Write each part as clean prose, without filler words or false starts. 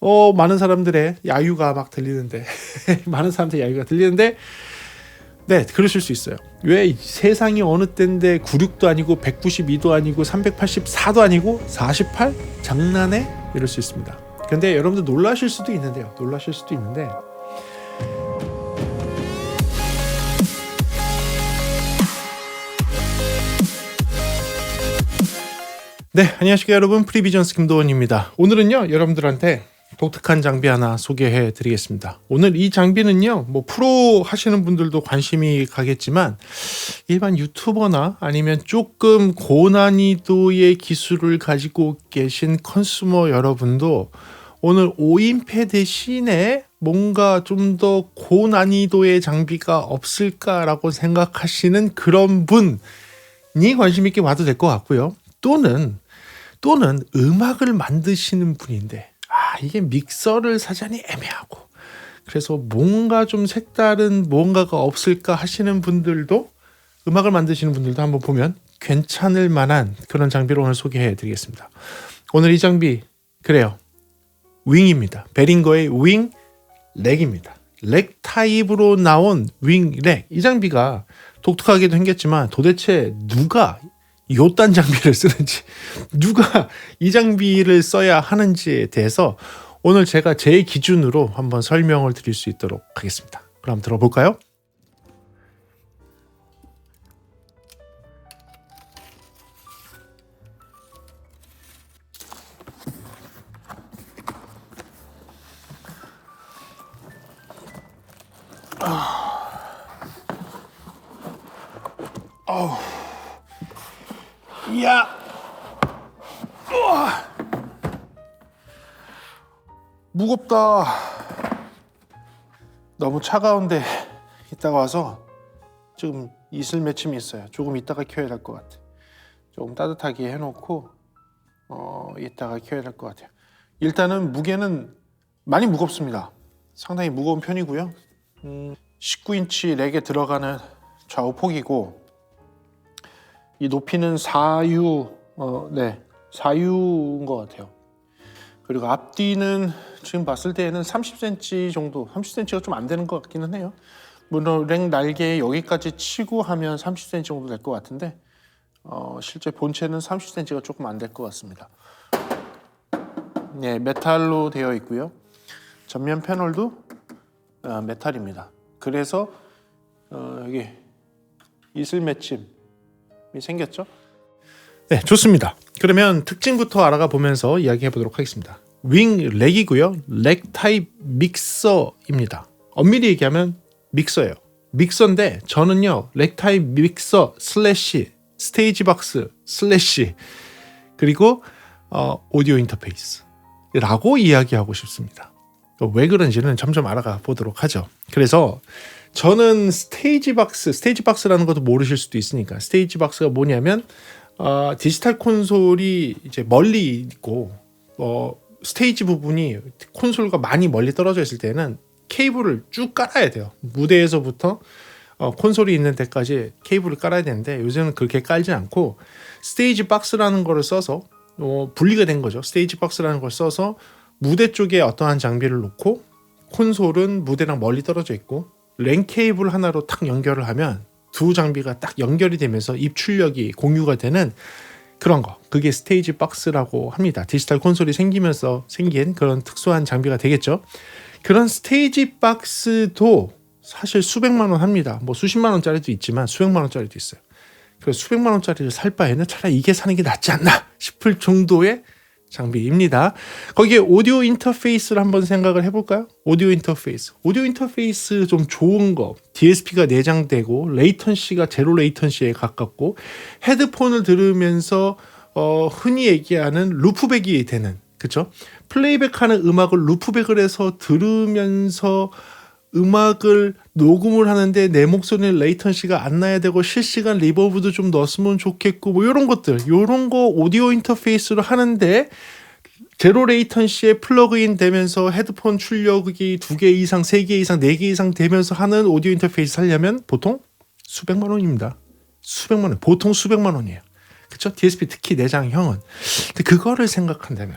많은 사람들의 야유가 막 들리는데 많은 사람들의 야유가 들리는데 네, 그러실 수 있어요. 왜 세상이 어느 때인데 96도 아니고 192도 아니고 384도 아니고 48? 장난해? 이럴 수 있습니다. 근데 여러분들 놀라실 수도 있는데 네, 안녕하십니까 여러분. 프리비전스 김도원입니다. 오늘은요 여러분들한테 독특한 장비 하나 소개해 드리겠습니다. 오늘 이 장비는요 프로 하시는 분들도 관심이 가겠지만 일반 유튜버나 아니면 조금 고난이도의 기술을 가지고 계신 컨슈머 여러분도 오늘 5인패 대신에 뭔가 좀 더 고난이도의 장비가 없을까라고 생각하시는 그런 분이 관심 있게 봐도 될 것 같고요. 또는 음악을 만드시는 분인데 이게 믹서를 사자니 애매하고 그래서 뭔가 좀 색다른 뭔가가 없을까 하시는 분들도 음악을 만드시는 분들도 한번 보면 괜찮을 만한 그런 장비를 오늘 소개해 드리겠습니다. 오늘 이 장비 그래요. 윙입니다. 베링거의 윙 렉입니다. 렉 타입으로 나온 윙 렉. 이 장비가 독특하게도 생겼지만 도대체 누가 요딴 장비를 쓰는지 누가 이 장비를 써야 하는지에 대해서 오늘 제가 제 기준으로 한번 설명을 드릴 수 있도록 하겠습니다. 그럼 들어볼까요? 이야, 무겁다. 너무 차가운데 이따가 와서 지금 이슬 맺힘이 있어요. 조금 이따가 켜야 될 것 같아. 조금 따뜻하게 해놓고 이따가 켜야 될 것 같아요. 일단은 무게는 많이 무겁습니다. 상당히 무거운 편이고요. 19인치 렉에 들어가는 좌우폭이고 이 높이는 4U, 4U인 것 같아요. 그리고 앞뒤는 지금 봤을 때에는 30cm 정도, 30cm가 좀 안 되는 것 같기는 해요. 물론 렉 날개 여기까지 치고 하면 30cm 정도 될 것 같은데 실제 본체는 30cm가 조금 안 될 것 같습니다. 네, 메탈로 되어 있고요. 전면 패널도 메탈입니다. 그래서 여기 이슬 맺힘 생겼죠? 네, 좋습니다. 그러면 특징부터 알아가 보면서 이야기해 보도록 하겠습니다. 윙 렉이고요. 렉 타입 믹서입니다. 엄밀히 얘기하면 믹서예요. 믹서인데 저는요 렉 타입 믹서 슬래시 스테이지 박스 슬래시 그리고 오디오 인터페이스라고 이야기하고 싶습니다. 왜 그런지는 점점 알아가 보도록 하죠. 그래서 저는 스테이지 박스라는 것도 모르실 수도 있으니까 스테이지 박스가 뭐냐면 디지털 콘솔이 이제 멀리 있고 스테이지 부분이 콘솔과 많이 멀리 떨어져 있을 때는 케이블을 쭉 깔아야 돼요. 무대에서부터 콘솔이 있는 데까지 케이블을 깔아야 되는데 요새는 그렇게 깔지 않고 스테이지 박스라는 거를 써서 분리가 된 거죠. 스테이지 박스라는 걸 써서 무대 쪽에 어떠한 장비를 놓고 콘솔은 무대랑 멀리 떨어져 있고 랜 케이블 하나로 탁 연결을 하면 두 장비가 딱 연결이 되면서 입출력이 공유가 되는 그런 거. 그게 스테이지 박스라고 합니다. 디지털 콘솔이 생기면서 생긴 그런 특수한 장비가 되겠죠. 그런 스테이지 박스도 사실 수백만 원 합니다. 수십만 원짜리도 있지만 수백만 원짜리도 있어요. 그래서 수백만 원짜리를 살 바에는 차라리 이게 사는 게 낫지 않나 싶을 정도의 장비입니다. 거기에 오디오 인터페이스를 한번 생각을 해볼까요? 오디오 인터페이스 좀 좋은 거 DSP가 내장되고 레이턴시가 제로 레이턴시에 가깝고 헤드폰을 들으면서 흔히 얘기하는 루프백이 되는 그쵸? 플레이백하는 음악을 루프백을 해서 들으면서 음악을 녹음을 하는데 내 목소리는 레이턴시가 안 나야 되고 실시간 리버브도 좀 넣었으면 좋겠고 이런 것들 이런 거 오디오 인터페이스로 하는데 제로 레이턴시에 플러그인 되면서 헤드폰 출력이 2개 이상 3개 이상 4개 이상 되면서 하는 오디오 인터페이스 하려면 보통 수백만 원입니다. 수백만 원 보통 수백만 원이에요. 그렇죠? DSP 특히 내장형은 근데 그거를 생각한다면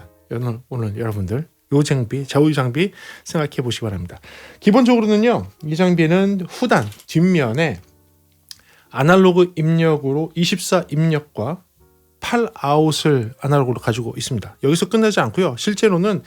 오늘 여러분들 요 장비, 좌우 장비 생각해 보시기 바랍니다. 기본적으로는요, 이 장비는 후단 뒷면에 아날로그 입력으로 24 입력과 8 아웃을 아날로그로 가지고 있습니다. 여기서 끝나지 않고요. 실제로는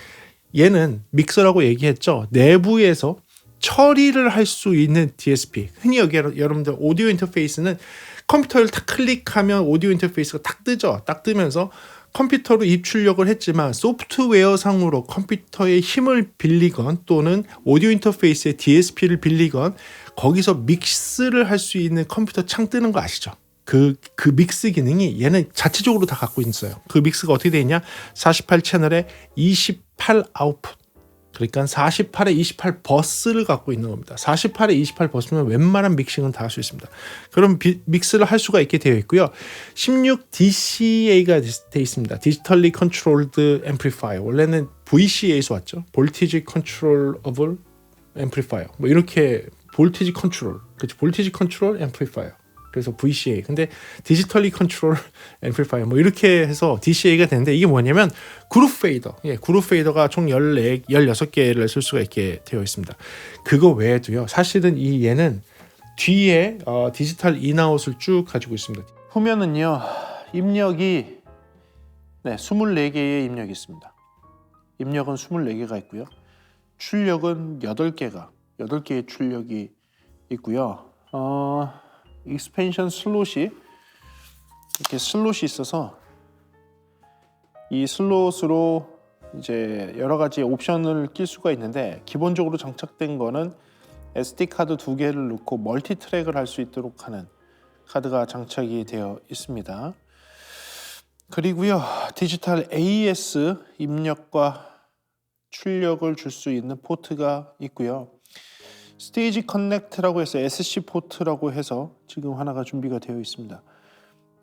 얘는 믹서라고 얘기했죠. 내부에서 처리를 할 수 있는 DSP. 흔히 여기 여러분들 오디오 인터페이스는 컴퓨터를 탁 클릭하면 오디오 인터페이스가 딱 뜨죠. 딱 뜨면서 컴퓨터로 입출력을 했지만 소프트웨어 상으로 컴퓨터의 힘을 빌리건 또는 오디오 인터페이스의 DSP를 빌리건 거기서 믹스를 할 수 있는 컴퓨터 창 뜨는 거 아시죠? 그 믹스 기능이 얘는 자체적으로 다 갖고 있어요. 그 믹스가 어떻게 되어 있냐? 48 채널에 28 아웃풋. 그러니까 48에 28 버스를 갖고 있는 겁니다. 48에 28 버스면 웬만한 믹싱은 다 할 수 있습니다. 그럼 믹스를 할 수가 있게 되어 있고요. 16 DCA가 되어 있습니다. 디지털리 컨트롤드 앰플리파이어. 원래는 VCA에서 왔죠. 볼티지 컨트롤어블 앰플리파이어. 뭐 이렇게 볼티지 컨트롤. 그렇죠. 볼티지 컨트롤 앰플리파이어. 그래서 VCA. 근데 디지털리 컨트롤 앰플리파이어 뭐 이렇게 해서 DCA가 되는데 이게 뭐냐면 그룹 페이더. 예, 그룹 페이더가 총 16개를 쓸 수가 있게 되어 있습니다. 그거 외에도요. 사실은 얘는 뒤에 디지털 인아웃을 쭉 가지고 있습니다. 후면은요. 입력이 24개의 입력이 있습니다. 입력은 24개가 있고요. 출력은 8개의 출력이 있고요. 익스펜션 슬롯이 이렇게 슬롯이 있어서 이 슬롯으로 이제 여러 가지 옵션을 낄 수가 있는데 기본적으로 장착된 거는 SD 카드 2개를 넣고 멀티 트랙을 할 수 있도록 하는 카드가 장착이 되어 있습니다. 그리고요 디지털 AES 입력과 출력을 줄 수 있는 포트가 있고요. 스테이지 커넥트라고 해서 SC 포트라고 해서 지금 하나가 준비가 되어 있습니다.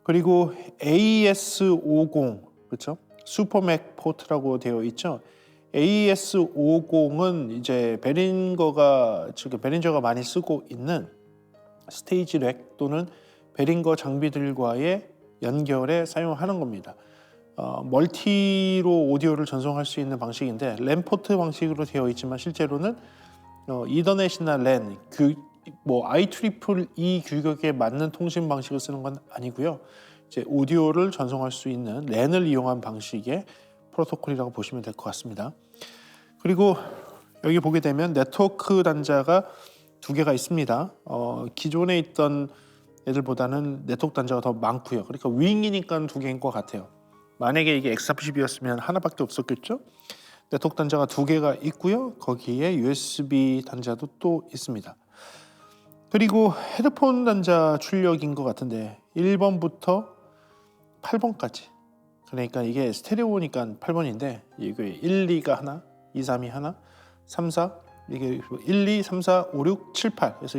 그리고 AES50 그렇죠? 슈퍼맥 포트라고 되어 있죠. AES50은 이제 베린저가 많이 쓰고 있는 스테이지 렉 또는 베린거 장비들과의 연결에 사용하는 겁니다. 멀티로 오디오를 전송할 수 있는 방식인데 램 포트 방식으로 되어 있지만 실제로는 이더넷이나 랜, IEEE 규격에 맞는 통신 방식을 쓰는 건 아니고요. 이제 오디오를 전송할 수 있는 랜을 이용한 방식의 프로토콜이라고 보시면 될 것 같습니다. 그리고 여기 보게 되면 네트워크 단자가 2개가 있습니다. 기존에 있던 애들보다는 네트워크 단자가 더 많고요. 그러니까 윙이니까 2개인 것 같아요. 만약에 이게 X40이었으면 하나밖에 없었겠죠? 네트워크 단자가 2개가 있고요. 거기에 USB 단자도 또 있습니다. 그리고 헤드폰 단자 출력인 것 같은데 1번부터 8번까지 그러니까 이게 스테레오니까 8번인데 이게 1, 2가 하나, 2, 3이 하나, 3, 4 이게 1, 2, 3, 4, 5, 6, 7, 8 그래서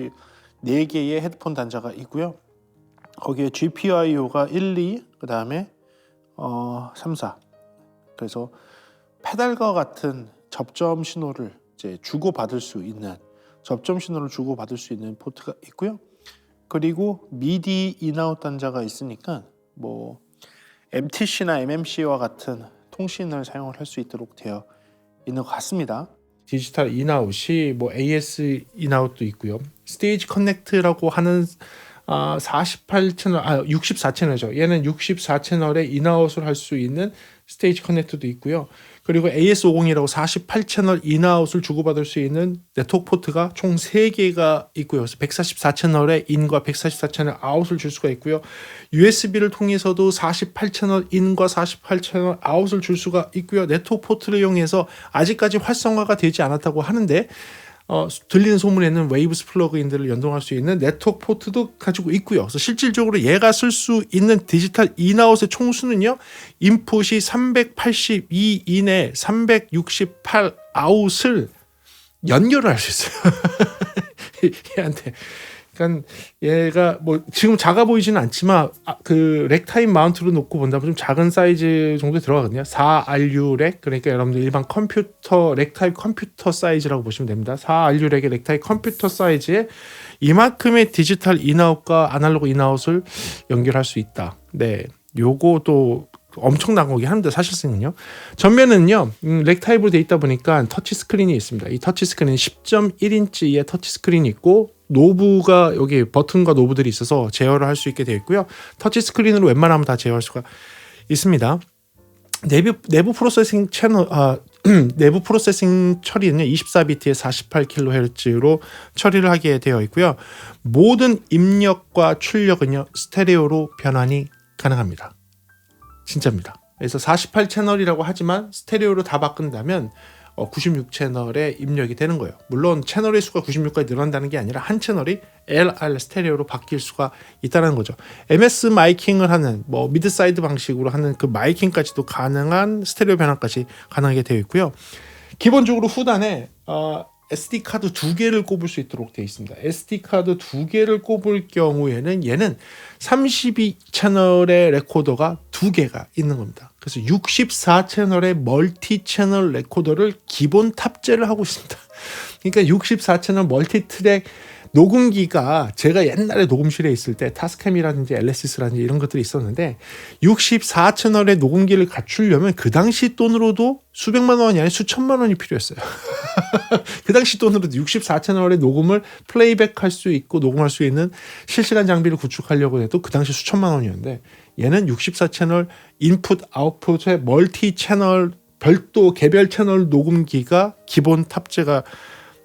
4개의 헤드폰 단자가 있고요. 거기에 GPIO가 1, 2 그 다음에 3, 4 그래서 페달과 같은 접점 신호를 이제 주고받을 수 있는 포트가 있고요. 그리고 미디 인아웃 단자가 있으니까 MTC나 MMC와 같은 통신을 사용을 할 수 있도록 되어 있는 것 같습니다. 디지털 인아웃이 AS 인아웃도 있고요. 스테이지 커넥트라고 하는 64채널이죠. 얘는 64채널에 인아웃을 할 수 있는 스테이지 커넥트도 있고요. 그리고 AS50이라고 48채널 인아웃을 주고받을 수 있는 네트워크 포트가 총 3개가 있고요. 그래서 144채널의 인과 144채널 아웃을 줄 수가 있고요. USB를 통해서도 48채널 인과 48채널 아웃을 줄 수가 있고요. 네트워크 포트를 이용해서 아직까지 활성화가 되지 않았다고 하는데 들리는 소문에는 웨이브스 플러그인들을 연동할 수 있는 네트워크 포트도 가지고 있고요. 그래서 실질적으로 얘가 쓸 수 있는 디지털 인아웃의 총수는요. 인풋이 382인에 368 아웃을 연결을 할 수 있어요. 얘한테. 그러니까 얘가 지금 작아 보이지는 않지만 그 렉타임 마운트로 놓고 본다면 좀 작은 사이즈 정도에 들어가거든요. 4RU 렉 그러니까 여러분들 일반 컴퓨터 렉타입 컴퓨터 사이즈라고 보시면 됩니다. 4RU 렉의 렉타입 컴퓨터 사이즈에 이만큼의 디지털 인아웃과 아날로그 인아웃을 연결할 수 있다. 네, 요거도 엄청난 거긴 한데 사실상은요. 전면은요 렉 타입으로 돼 있다 보니까 터치 스크린이 있습니다. 이 터치 스크린은 10.1인치의 터치 스크린이 있고 노브가 여기 버튼과 노브들이 있어서 제어를 할 수 있게 되어 있고요. 터치 스크린으로 웬만하면 다 제어할 수가 있습니다. 내부 프로세싱 채널 내부 프로세싱 처리는 24비트에 48kHz로 처리를 하게 되어 있고요. 모든 입력과 출력은요 스테레오로 변환이 가능합니다. 진짜입니다. 그래서 48채널이라고 하지만 스테레오로 다 바꾼다면 96채널의 입력이 되는 거예요. 물론 채널의 수가 96까지 늘어난다는 게 아니라 한 채널이 LR 스테레오로 바뀔 수가 있다는 거죠. MS 마이킹을 하는 미드 사이드 방식으로 하는 그 마이킹까지도 가능한 스테레오 변환까지 가능하게 되어 있고요. 기본적으로 후단에 SD 카드 2개를 꼽을 수 있도록 되어 있습니다. SD 카드 2개를 꼽을 경우에는 얘는 32채널의 레코더가 2개가 있는 겁니다. 그래서 64채널의 멀티 채널 레코더를 기본 탑재를 하고 있습니다. 그러니까 64채널 멀티 트랙 녹음기가 제가 옛날에 녹음실에 있을 때 타스캠이라든지 LSS라든지 이런 것들이 있었는데 64채널의 녹음기를 갖추려면 그 당시 돈으로도 수백만 원이 아니라 수천만 원이 필요했어요. 그 당시 돈으로도 64채널의 녹음을 플레이백할 수 있고 녹음할 수 있는 실시간 장비를 구축하려고 해도 그 당시 수천만 원이었는데 얘는 64채널 인풋 아웃풋의 멀티 채널 별도 개별 채널 녹음기가 기본 탑재가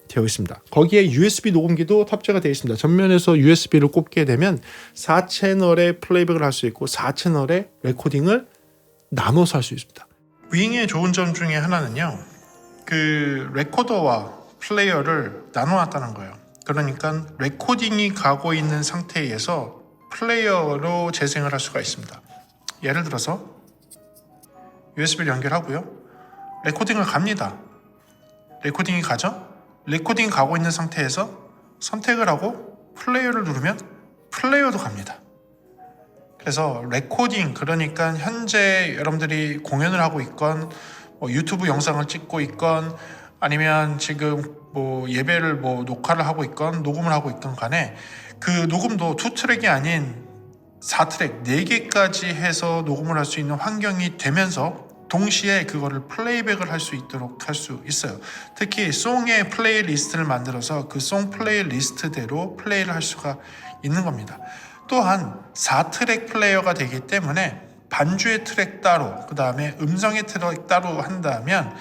되어 있습니다. 거기에 USB 녹음기도 탑재가 되어 있습니다. 전면에서 USB를 꼽게 되면 4채널의 플레이백을 할 수 있고 4채널의 레코딩을 나눠서 할 수 있습니다. 윙의 좋은 점 중에 하나는요. 그 레코더와 플레이어를 나눠놨다는 거예요. 그러니까 레코딩이 가고 있는 상태에서 플레이어로 재생을 할 수가 있습니다. 예를 들어서 USB를 연결하고요. 레코딩을 갑니다. 레코딩이 가죠? 레코딩 가고 있는 상태에서 선택을 하고 플레이어를 누르면 플레이어도 갑니다. 그래서 레코딩, 그러니까 현재 여러분들이 공연을 하고 있건 유튜브 영상을 찍고 있건 아니면 지금 예배를 녹화를 하고 있건 녹음을 하고 있건 간에 그 녹음도 2트랙이 아닌 4트랙, 4개까지 해서 녹음을 할 수 있는 환경이 되면서 동시에 그거를 플레이백을 할 수 있도록 할 수 있어요. 특히 송의 플레이리스트를 만들어서 그 송 플레이리스트대로 플레이를 할 수가 있는 겁니다. 또한 4트랙 플레이어가 되기 때문에 반주의 트랙 따로, 그 다음에 음성의 트랙 따로 한다면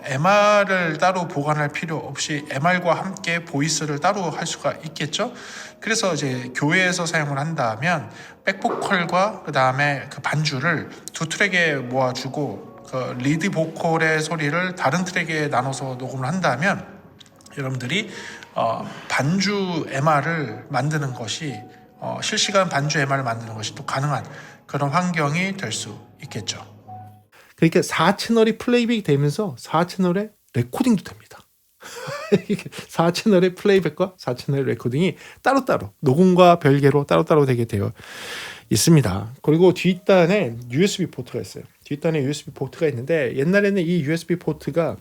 MR을 따로 보관할 필요 없이 MR과 함께 보이스를 따로 할 수가 있겠죠. 그래서 이제 교회에서 사용을 한다면 백보컬과 그 다음에 그 반주를 2트랙에 모아주고 그 리드 보컬의 소리를 다른 트랙에 나눠서 녹음을 한다면 여러분들이 반주 MR을 만드는 것이 실시간 반주 MR을 만드는 것이 또 가능한 그런 환경이 될 수 있겠죠. 그러니까 4채널이 플레이백이 되면서 4채널의 레코딩도 됩니다. 4채널의 플레이백과 4채널의 레코딩이 따로따로 녹음과 별개로 따로따로 되게 되어 있습니다. 그리고 뒷단에 USB 포트가 있어요. 뒷단에 USB 포트가 있는데 옛날에는 이 USB 포트가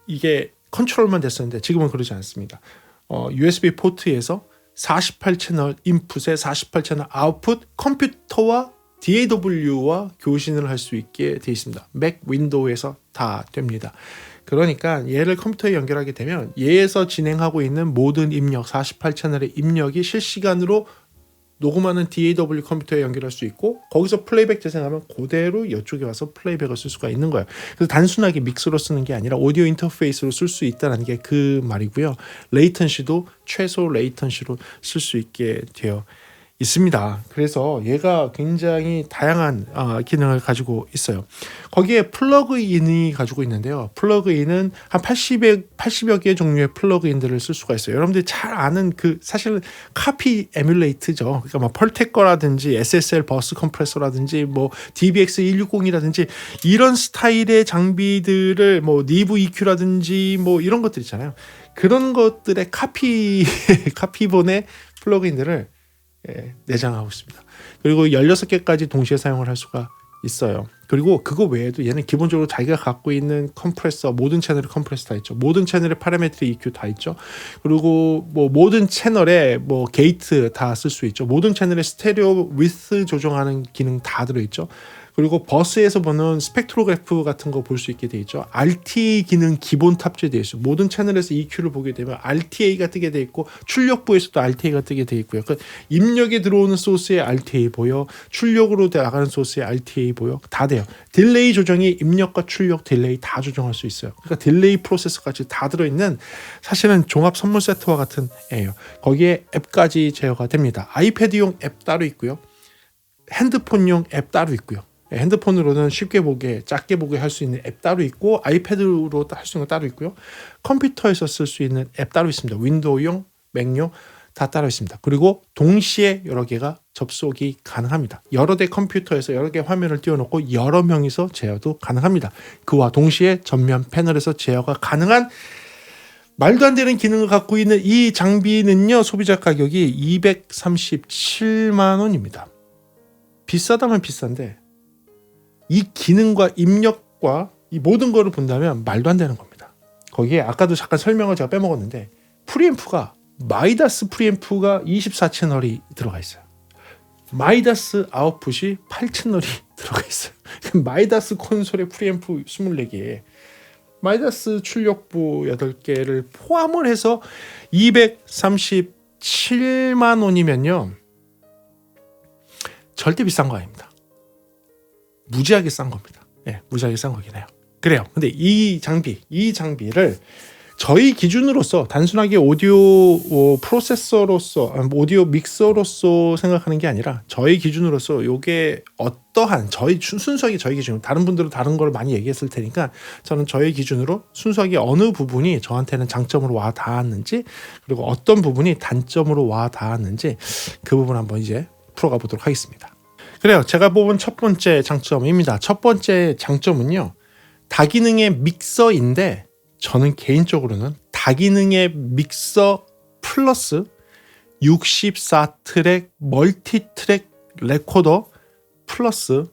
이게 컨트롤만 됐었는데 지금은 그러지 않습니다. USB 포트에서 48채널 인풋에 48채널 아웃풋 컴퓨터와 DAW와 교신을 할 수 있게 되어 있습니다. 맥 윈도우에서 다 됩니다. 그러니까 얘를 컴퓨터에 연결하게 되면 얘에서 진행하고 있는 모든 입력, 48채널의 입력이 실시간으로 녹음하는 DAW 컴퓨터에 연결할 수 있고 거기서 플레이백 재생하면 그대로 이쪽에 와서 플레이백을 쓸 수가 있는 거예요. 그래서 단순하게 믹스로 쓰는 게 아니라 오디오 인터페이스로 쓸 수 있다는 게 그 말이고요. 레이턴시도 최소 레이턴시로 쓸 수 있게 되어 있습니다. 그래서 얘가 굉장히 다양한 기능을 가지고 있어요. 거기에 플러그인이 가지고 있는데요. 플러그인은 한 80여 개의 종류의 플러그인들을 쓸 수가 있어요. 여러분들이 잘 아는 사실은 카피 에뮬레이트죠. 그러니까 펄텍 거라든지 SSL 버스 컴프레서라든지 DBX 160이라든지 이런 스타일의 장비들을 니브 EQ라든지 이런 것들 있잖아요. 그런 것들의 카피본의 플러그인들을 내장하고 있습니다. 그리고 16개까지 동시에 사용을 할 수가 있어요. 그리고 그거 외에도 얘는 기본적으로 자기가 갖고 있는 컴프레서, 모든 채널의 컴프레서 다 있죠. 모든 채널의 파라메트릭 EQ 다 있죠. 그리고 뭐 모든 채널의 뭐 게이트 다 쓸 수 있죠. 모든 채널의 스테레오 위스 조정하는 기능 다 들어있죠. 그리고 버스에서 보는 스펙트로그래프 같은 거 볼 수 있게 돼 있죠. RTA 기능 기본 탑재되어 있어요. 모든 채널에서 EQ를 보게 되면 RTA가 뜨게 돼 있고 출력부에서도 RTA가 뜨게 돼 있고요. 그 입력에 들어오는 소스에 RTA 보여, 출력으로 나가는 소스에 RTA 보여, 다 돼요. 딜레이 조정이 입력과 출력 딜레이 다 조정할 수 있어요. 그러니까 딜레이 프로세서까지 다 들어있는 사실은 종합 선물 세트와 같은 애예요. 거기에 앱까지 제어가 됩니다. 아이패드용 앱 따로 있고요. 핸드폰용 앱 따로 있고요. 핸드폰으로는 쉽게 보게, 작게 보게 할 수 있는 앱 따로 있고 아이패드로 할 수 있는 거 따로 있고요. 컴퓨터에서 쓸 수 있는 앱 따로 있습니다. 윈도우용, 맥용 다 따로 있습니다. 그리고 동시에 여러 개가 접속이 가능합니다. 여러 대 컴퓨터에서 여러 개 화면을 띄워놓고 여러 명이서 제어도 가능합니다. 그와 동시에 전면 패널에서 제어가 가능한 말도 안 되는 기능을 갖고 있는 이 장비는요, 소비자 가격이 237만 원입니다. 비싸다면 비싼데 이 기능과 입력과 이 모든 거를 본다면 말도 안 되는 겁니다. 거기에 아까도 잠깐 설명을 제가 빼먹었는데 프리앰프가 마이다스 프리앰프가 24채널이 들어가 있어요. 마이다스 아웃풋이 8채널이 들어가 있어요. 마이다스 콘솔의 프리앰프 24개에 마이다스 출력부 8개를 포함을 해서 237만 원이면요. 절대 비싼 거 아닙니다. 무지하게 싼 겁니다. 예, 무지하게 싼 거긴 해요. 그래요. 근데 이 장비를 저희 기준으로서 단순하게 오디오 프로세서로서, 오디오 믹서로서 생각하는 게 아니라 저희 기준으로서 요게 어떠한 순수하게 저희 기준으로, 다른 분들은 다른 걸 많이 얘기했을 테니까 저는 저희 기준으로 순수하게 어느 부분이 저한테는 장점으로 와 닿았는지, 그리고 어떤 부분이 단점으로 와 닿았는지 그 부분 한번 이제 풀어가 보도록 하겠습니다. 그래요. 제가 뽑은 첫 번째 장점입니다. 첫 번째 장점은요, 다기능의 믹서인데 저는 개인적으로는 다기능의 믹서 플러스 64트랙 멀티트랙 레코더 플러스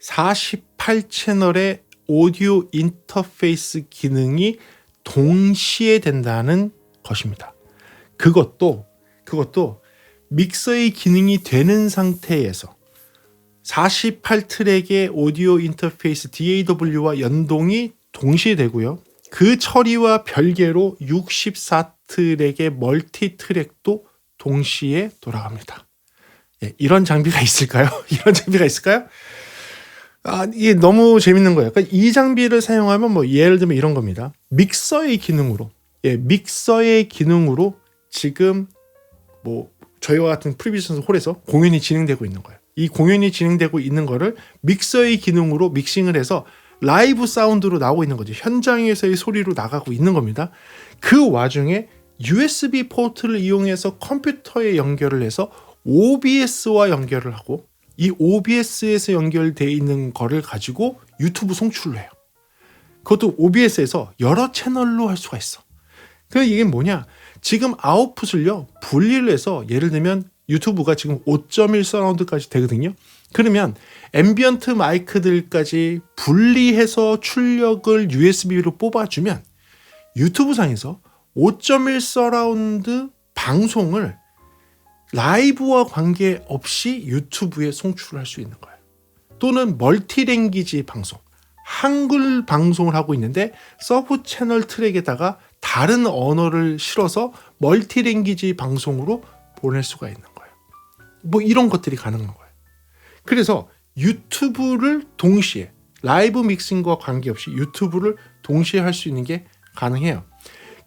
48채널의 오디오 인터페이스 기능이 동시에 된다는 것입니다. 그것도 믹서의 기능이 되는 상태에서 48트랙의 오디오 인터페이스 DAW와 연동이 동시에 되고요. 그 처리와 별개로 64트랙의 멀티 트랙도 동시에 돌아갑니다. 예, 이런 장비가 있을까요? 이게 너무 재밌는 거예요. 그러니까 이 장비를 사용하면 뭐 예를 들면 이런 겁니다. 믹서의 기능으로 지금 뭐 저희와 같은 프리비전스 홀에서 공연이 진행되고 있는 거예요. 이 공연이 진행되고 있는 거를 믹서의 기능으로 믹싱을 해서 라이브 사운드로 나오고 있는 거죠. 현장에서의 소리로 나가고 있는 겁니다. 그 와중에 USB 포트를 이용해서 컴퓨터에 연결을 해서 OBS와 연결을 하고 이 OBS에서 연결되어 있는 거를 가지고 유튜브 송출을 해요. 그것도 OBS에서 여러 채널로 할 수가 있어. 그럼 이게 뭐냐? 지금 아웃풋을요 분리를 해서 예를 들면 유튜브가 지금 5.1 서라운드까지 되거든요. 그러면 앰비언트 마이크들까지 분리해서 출력을 USB로 뽑아주면 유튜브 상에서 5.1 서라운드 방송을 라이브와 관계없이 유튜브에 송출을 할 수 있는 거예요. 또는 멀티랭귀지 방송, 한글 방송을 하고 있는데 서브 채널 트랙에다가 다른 언어를 실어서 멀티랭귀지 방송으로 보낼 수가 있는 거예요. 뭐 이런 것들이 가능한 거예요. 그래서 유튜브를 동시에 라이브 믹싱과 관계없이 유튜브를 동시에 할 수 있는 게 가능해요.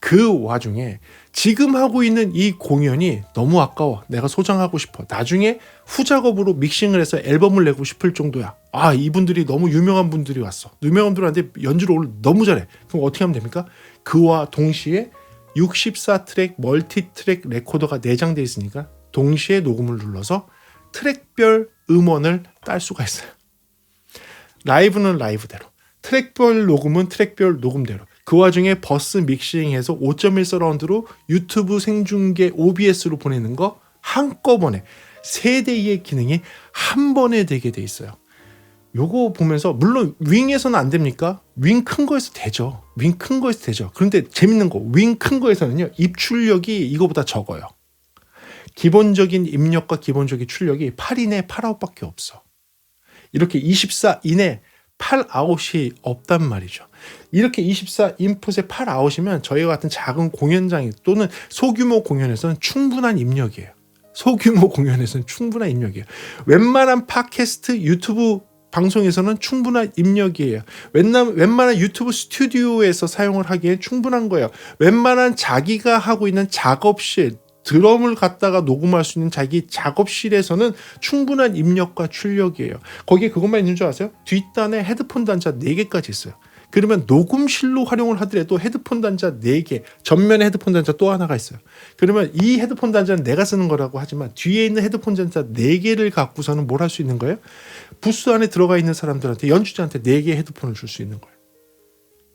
그 와중에 지금 하고 있는 이 공연이 너무 아까워. 내가 소장하고 싶어. 나중에 후작업으로 믹싱을 해서 앨범을 내고 싶을 정도야. 아, 이분들이 너무 유명한 분들이 왔어. 유명한 분들한테 연주를 오늘 너무 잘해. 그럼 어떻게 하면 됩니까? 그와 동시에 64트랙 멀티 트랙 레코더가 내장되어 있으니까 동시에 녹음을 눌러서 트랙별 음원을 딸 수가 있어요. 라이브는 라이브대로, 트랙별 녹음은 트랙별 녹음대로. 그 와중에 버스 믹싱해서 5.1 서라운드로 유튜브 생중계 OBS로 보내는 거 한꺼번에 3대의 기능이 한 번에 되게 돼 있어요. 요거 보면서 물론 윙에서는 안 됩니까? 윙 큰 거에서 되죠. 윙 큰 거에서 되죠. 그런데 재밌는 거, 윙 큰 거에서는요, 입출력이 이거보다 적어요. 기본적인 입력과 기본적인 출력이 8인에 8아웃밖에 없어. 이렇게 24인에 8아웃이 없단 말이죠. 이렇게 24인풋에 8아웃이면 저희와 같은 작은 공연장 또는 소규모 공연에서는 충분한 입력이에요. 소규모 공연에서는 충분한 입력이에요. 웬만한 팟캐스트, 유튜브 방송에서는 충분한 입력이에요. 웬만한 유튜브 스튜디오에서 사용을 하기에 충분한 거예요. 웬만한 자기가 하고 있는 작업실, 드럼을 갖다가 녹음할 수 있는 자기 작업실에서는 충분한 입력과 출력이에요. 거기에 그것만 있는 줄 아세요? 뒷단에 헤드폰 단자 4개까지 있어요. 그러면 녹음실로 활용을 하더라도 헤드폰 단자 4개, 전면에 헤드폰 단자 또 하나가 있어요. 그러면 이 헤드폰 단자는 내가 쓰는 거라고 하지만 뒤에 있는 헤드폰 단자 4개를 갖고서는 뭘 할 수 있는 거예요? 부스 안에 들어가 있는 사람들한테, 연주자한테 4개의 헤드폰을 줄 수 있는 거예요.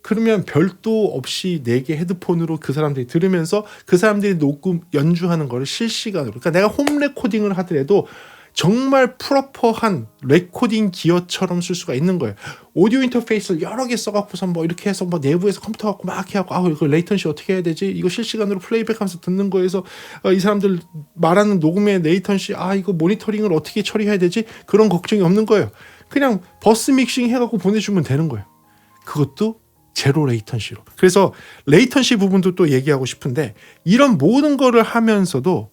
그러면 별도 없이 4개 헤드폰으로 그 사람들이 들으면서 그 사람들이 녹음, 연주하는 거를 실시간으로, 그러니까 내가 홈 레코딩을 하더라도 정말 프로퍼한 레코딩 기어처럼 쓸 수가 있는 거예요. 오디오 인터페이스를 여러 개 써갖고서 뭐 이렇게 해서 뭐 내부에서 컴퓨터 갖고 막 해갖고 이거 레이턴시 어떻게 해야 되지? 이거 실시간으로 플레이백하면서 듣는 거에서 이 사람들 말하는 녹음의 레이턴시 이거 모니터링을 어떻게 처리해야 되지? 그런 걱정이 없는 거예요. 그냥 버스 믹싱 해갖고 보내주면 되는 거예요. 그것도 제로 레이턴시로. 그래서 레이턴시 부분도 또 얘기하고 싶은데 이런 모든 거를 하면서도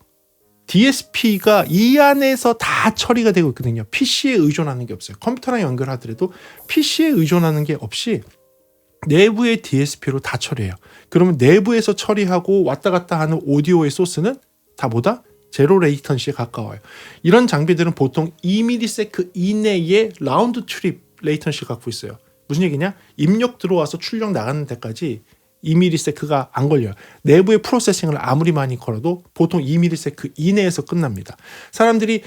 DSP가 이 안에서 다 처리가 되고 있거든요. PC에 의존하는 게 없어요. 컴퓨터랑 연결하더라도 PC에 의존하는 게 없이 내부의 DSP로 다 처리해요. 그러면 내부에서 처리하고 왔다 갔다 하는 오디오의 소스는 다 뭐다? 제로 레이턴시에 가까워요. 이런 장비들은 보통 2ms 이내의 라운드 트립 레이턴시 갖고 있어요. 무슨 얘기냐? 입력 들어와서 출력 나가는 데까지 2ms가 안 걸려요. 내부의 프로세싱을 아무리 많이 걸어도 보통 2ms 이내에서 끝납니다. 사람들이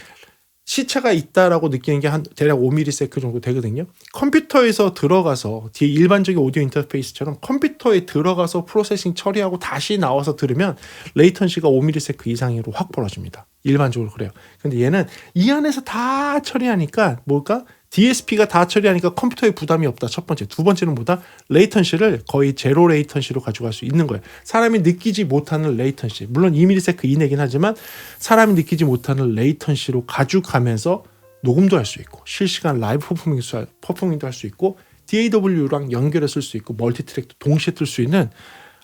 시차가 있다라고 느끼는 게 한 대략 5ms 정도 되거든요. 컴퓨터에서 들어가서 뒤에 일반적인 오디오 인터페이스처럼 컴퓨터에 들어가서 프로세싱 처리하고 다시 나와서 들으면 레이턴시가 5ms 이상으로 확 벌어집니다. 일반적으로 그래요. 근데 얘는 이 안에서 다 처리하니까 뭘까? DSP가 다 처리하니까 컴퓨터에 부담이 없다. 첫 번째. 두 번째는 뭐다? 레이턴시를 거의 제로 레이턴시로 가져갈 수 있는 거예요. 사람이 느끼지 못하는 레이턴시. 물론 2ms 이내긴 하지만 사람이 느끼지 못하는 레이턴시로 가져가면서 녹음도 할 수 있고 실시간 라이브 퍼포밍도 할 수 있고 DAW랑 연결해 쓸 수 있고 멀티트랙도 동시에 틀 수 있는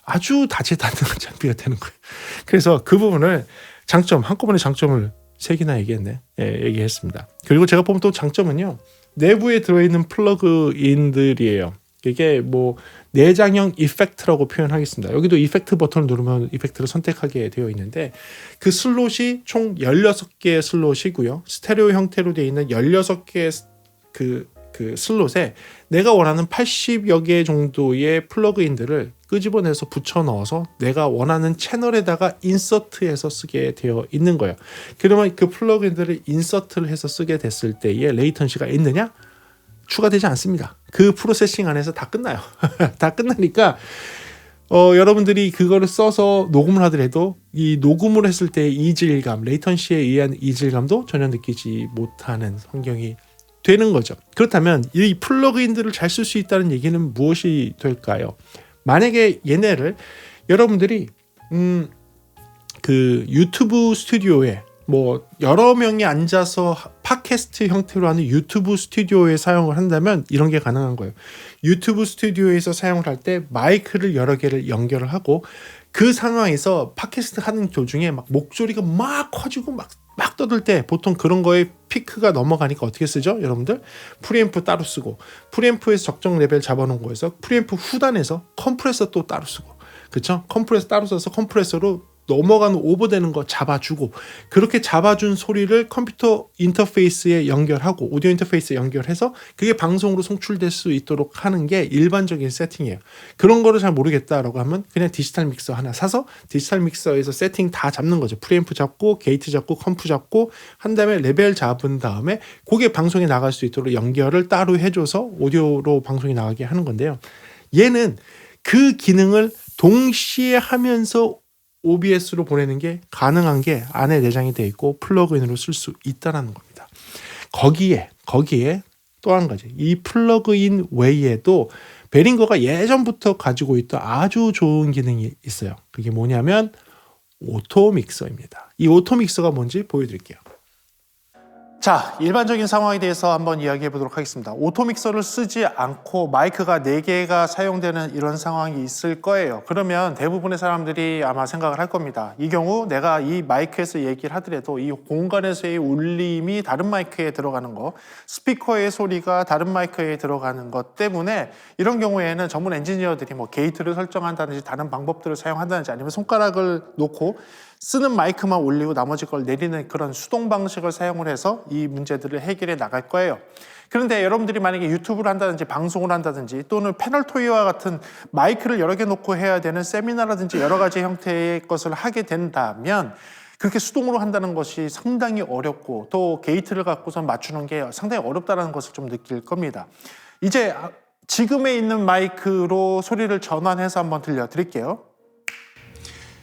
아주 다재다능한 장비가 되는 거예요. 그래서 그 부분을 장점, 한꺼번에 장점을 3개나 얘기했습니다. 그리고 제가 보면 또 장점은요. 내부에 들어있는 플러그인들이에요. 이게 뭐 내장형 이펙트라고 표현하겠습니다. 여기도 이펙트 버튼을 누르면 이펙트를 선택하게 되어 있는데 그 슬롯이 총 16개의 슬롯이고요. 스테레오 형태로 되어 있는 16개의 그 슬롯에 내가 원하는 80여 개 정도의 플러그인들을 끄집어내서 붙여 넣어서 내가 원하는 채널에다가 인서트해서 쓰게 되어 있는 거예요. 그러면 그 플러그인들을 인서트를 해서 쓰게 됐을 때의 레이턴시가 있느냐? 추가되지 않습니다. 그 프로세싱 안에서 다 끝나요. 다 끝나니까 여러분들이 그거를 써서 녹음을 하더라도 이 녹음을 했을 때의 이질감, 레이턴시에 의한 이질감도 전혀 느끼지 못하는 환경이 되는 거죠. 그렇다면 이 플러그인들을 잘 쓸 수 있다는 얘기는 무엇이 될까요? 만약에 얘네를 여러분들이 그 유튜브 스튜디오에 뭐 여러 명이 앉아서 팟캐스트 형태로 하는 유튜브 스튜디오에 사용을 한다면 이런 게 가능한 거예요. 유튜브 스튜디오에서 사용을 할 때 마이크를 여러 개를 연결을 하고 그 상황에서 팟캐스트 하는 도중에 막 목소리가 막 커지고 막 떠들 때 보통 그런 거에 피크가 넘어가니까 어떻게 쓰죠? 여러분들 프리앰프 따로 쓰고 프리앰프에서 적정 레벨 잡아놓은 거에서 프리앰프 후단에서 컴프레서 또 따로 쓰고 그렇죠? 컴프레서 따로 써서 컴프레서로 넘어가는 오버되는 거 잡아주고 그렇게 잡아준 소리를 컴퓨터 인터페이스에 연결하고 오디오 인터페이스에 연결해서 그게 방송으로 송출될 수 있도록 하는 게 일반적인 세팅이에요. 그런 거를 잘 모르겠다라고 하면 그냥 디지털 믹서 하나 사서 디지털 믹서에서 세팅 다 잡는 거죠. 프리앰프 잡고 게이트 잡고 컴프 잡고 한 다음에 레벨 잡은 다음에 그게 방송에 나갈 수 있도록 연결을 따로 해줘서 오디오로 방송이 나가게 하는 건데요. 얘는 그 기능을 동시에 하면서 OBS로 보내는 게 가능한 게 안에 내장이 되어 있고 플러그인으로 쓸 수 있다는 겁니다. 거기에 또 한 가지, 이 플러그인 외에도 베링거가 예전부터 가지고 있던 아주 좋은 기능이 있어요. 그게 뭐냐면 오토 믹서입니다. 이 오토 믹서가 뭔지 보여드릴게요. 자, 일반적인 상황에 대해서 한번 이야기해 보도록 하겠습니다. 오토 믹서를 쓰지 않고 마이크가 4개가 사용되는 이런 상황이 있을 거예요. 그러면 대부분의 사람들이 아마 생각을 할 겁니다. 이 경우 내가 이 마이크에서 얘기를 하더라도 이 공간에서의 울림이 다른 마이크에 들어가는 거, 스피커의 소리가 다른 마이크에 들어가는 것 때문에 이런 경우에는 전문 엔지니어들이 뭐 게이트를 설정한다든지 다른 방법들을 사용한다든지 아니면 손가락을 놓고 쓰는 마이크만 올리고 나머지 걸 내리는 그런 수동 방식을 사용을 해서 이 문제들을 해결해 나갈 거예요. 그런데 여러분들이 만약에 유튜브를 한다든지 방송을 한다든지 또는 패널 토이와 같은 마이크를 여러 개 놓고 해야 되는 세미나라든지 여러 가지 형태의 것을 하게 된다면 그렇게 수동으로 한다는 것이 상당히 어렵고 또 게이트를 갖고서 맞추는 게 상당히 어렵다는 것을 좀 느낄 겁니다. 이제 지금에 있는 마이크로 소리를 전환해서 한번 들려드릴게요.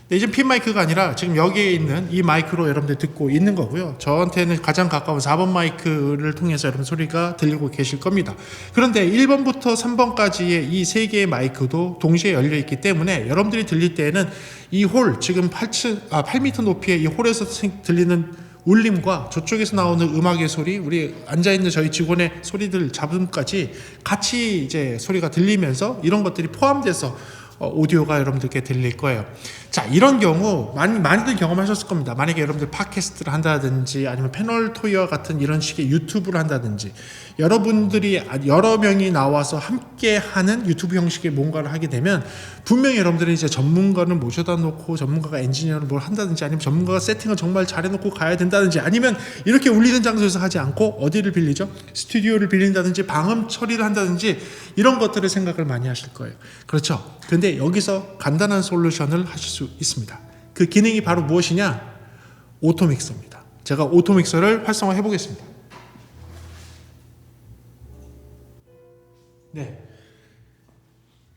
이제 핀 마이크가 아니라 지금 여기에 있는 이 마이크로 여러분들 듣고 있는 거고요. 저한테는 가장 가까운 4번 마이크를 통해서 여러분 소리가 들리고 계실 겁니다. 그런데 1번부터 3번까지의 이 3개의 마이크도 동시에 열려 있기 때문에 여러분들이 들릴 때에는 이 홀, 지금 8m 높이의 이 홀에서 들리는 울림과 저쪽에서 나오는 음악의 소리, 우리 앉아있는 저희 직원의 소리들 잡음까지 같이 이제 소리가 들리면서 이런 것들이 포함돼서 오디오가 여러분들께 들릴 거예요. 자, 이런 경우 많이들 경험하셨을 겁니다. 만약에 여러분들 팟캐스트를 한다든지 아니면 패널 토이와 같은 이런 식의 유튜브를 한다든지 여러분들이 여러 명이 나와서 함께 하는 유튜브 형식의 뭔가를 하게 되면 분명히 여러분들이 이제 전문가를 모셔다 놓고 전문가가 엔지니어를 뭘 한다든지 아니면 전문가가 세팅을 정말 잘해놓고 가야 된다든지 아니면 이렇게 울리는 장소에서 하지 않고 어디를 빌리죠? 스튜디오를 빌린다든지 방음 처리를 한다든지 이런 것들을 생각을 많이 하실 거예요. 그렇죠? 근데 여기서 간단한 솔루션을 하실 수 있습니다. 그 기능이 바로 무엇이냐? 오토 믹서입니다. 제가 오토 믹서를 활성화해 보겠습니다. 네.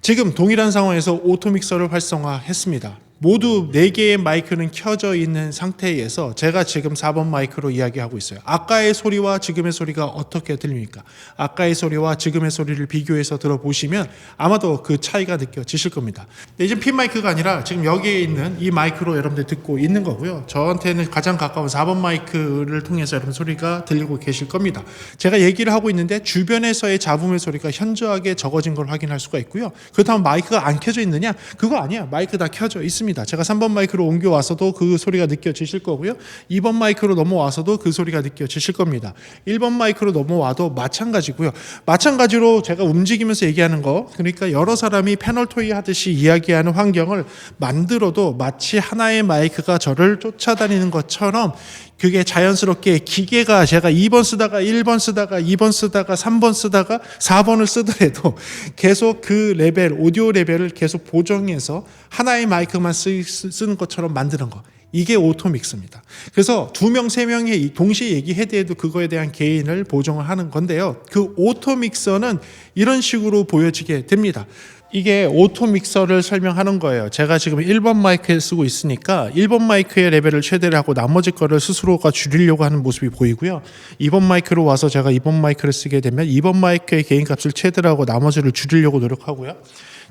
지금 동일한 상황에서 오토 믹서를 활성화했습니다. 모두 4개의 마이크는 켜져 있는 상태에서 제가 지금 4번 마이크로 이야기하고 있어요. 아까의 소리와 지금의 소리가 어떻게 들립니까? 아까의 소리와 지금의 소리를 비교해서 들어보시면 아마도 그 차이가 느껴지실 겁니다. 이제 핀 마이크가 아니라 지금 여기에 있는 이 마이크로 여러분들 듣고 있는 거고요. 저한테는 가장 가까운 4번 마이크를 통해서 여러분 소리가 들리고 계실 겁니다. 제가 얘기를 하고 있는데 주변에서의 잡음의 소리가 현저하게 적어진 걸 확인할 수가 있고요. 그렇다면 마이크가 안 켜져 있느냐? 그거 아니야. 마이크 다 켜져 있습니다. 제가 3번 마이크로 옮겨와서도 그 소리가 느껴지실 거고요. 2번 마이크로 넘어와서도 그 소리가 느껴지실 겁니다. 1번 마이크로 넘어와도 마찬가지고요. 마찬가지로 제가 움직이면서 얘기하는 거, 그러니까 여러 사람이 패널 토이 하듯이 이야기하는 환경을 만들어도 마치 하나의 마이크가 저를 쫓아다니는 것처럼 그게 자연스럽게 기계가 제가 2번 쓰다가 1번 쓰다가 2번 쓰다가 3번 쓰다가 4번을 쓰더라도 계속 그 레벨, 오디오 레벨을 계속 보정해서 하나의 마이크만 쓰는 것처럼 만드는 거. 이게 오토 믹서입니다. 그래서 2명, 3명이 동시에 얘기해도 그거에 대한 개인을 보정을 하는 건데요. 그 오토 믹서는 이런 식으로 보여지게 됩니다. 이게 오토 믹서를 설명하는 거예요. 제가 지금 1번 마이크에 쓰고 있으니까 1번 마이크의 레벨을 최대로 하고 나머지 거를 스스로가 줄이려고 하는 모습이 보이고요. 2번 마이크로 와서 제가 2번 마이크를 쓰게 되면 2번 마이크의 개인값을 최대로 하고 나머지를 줄이려고 노력하고요.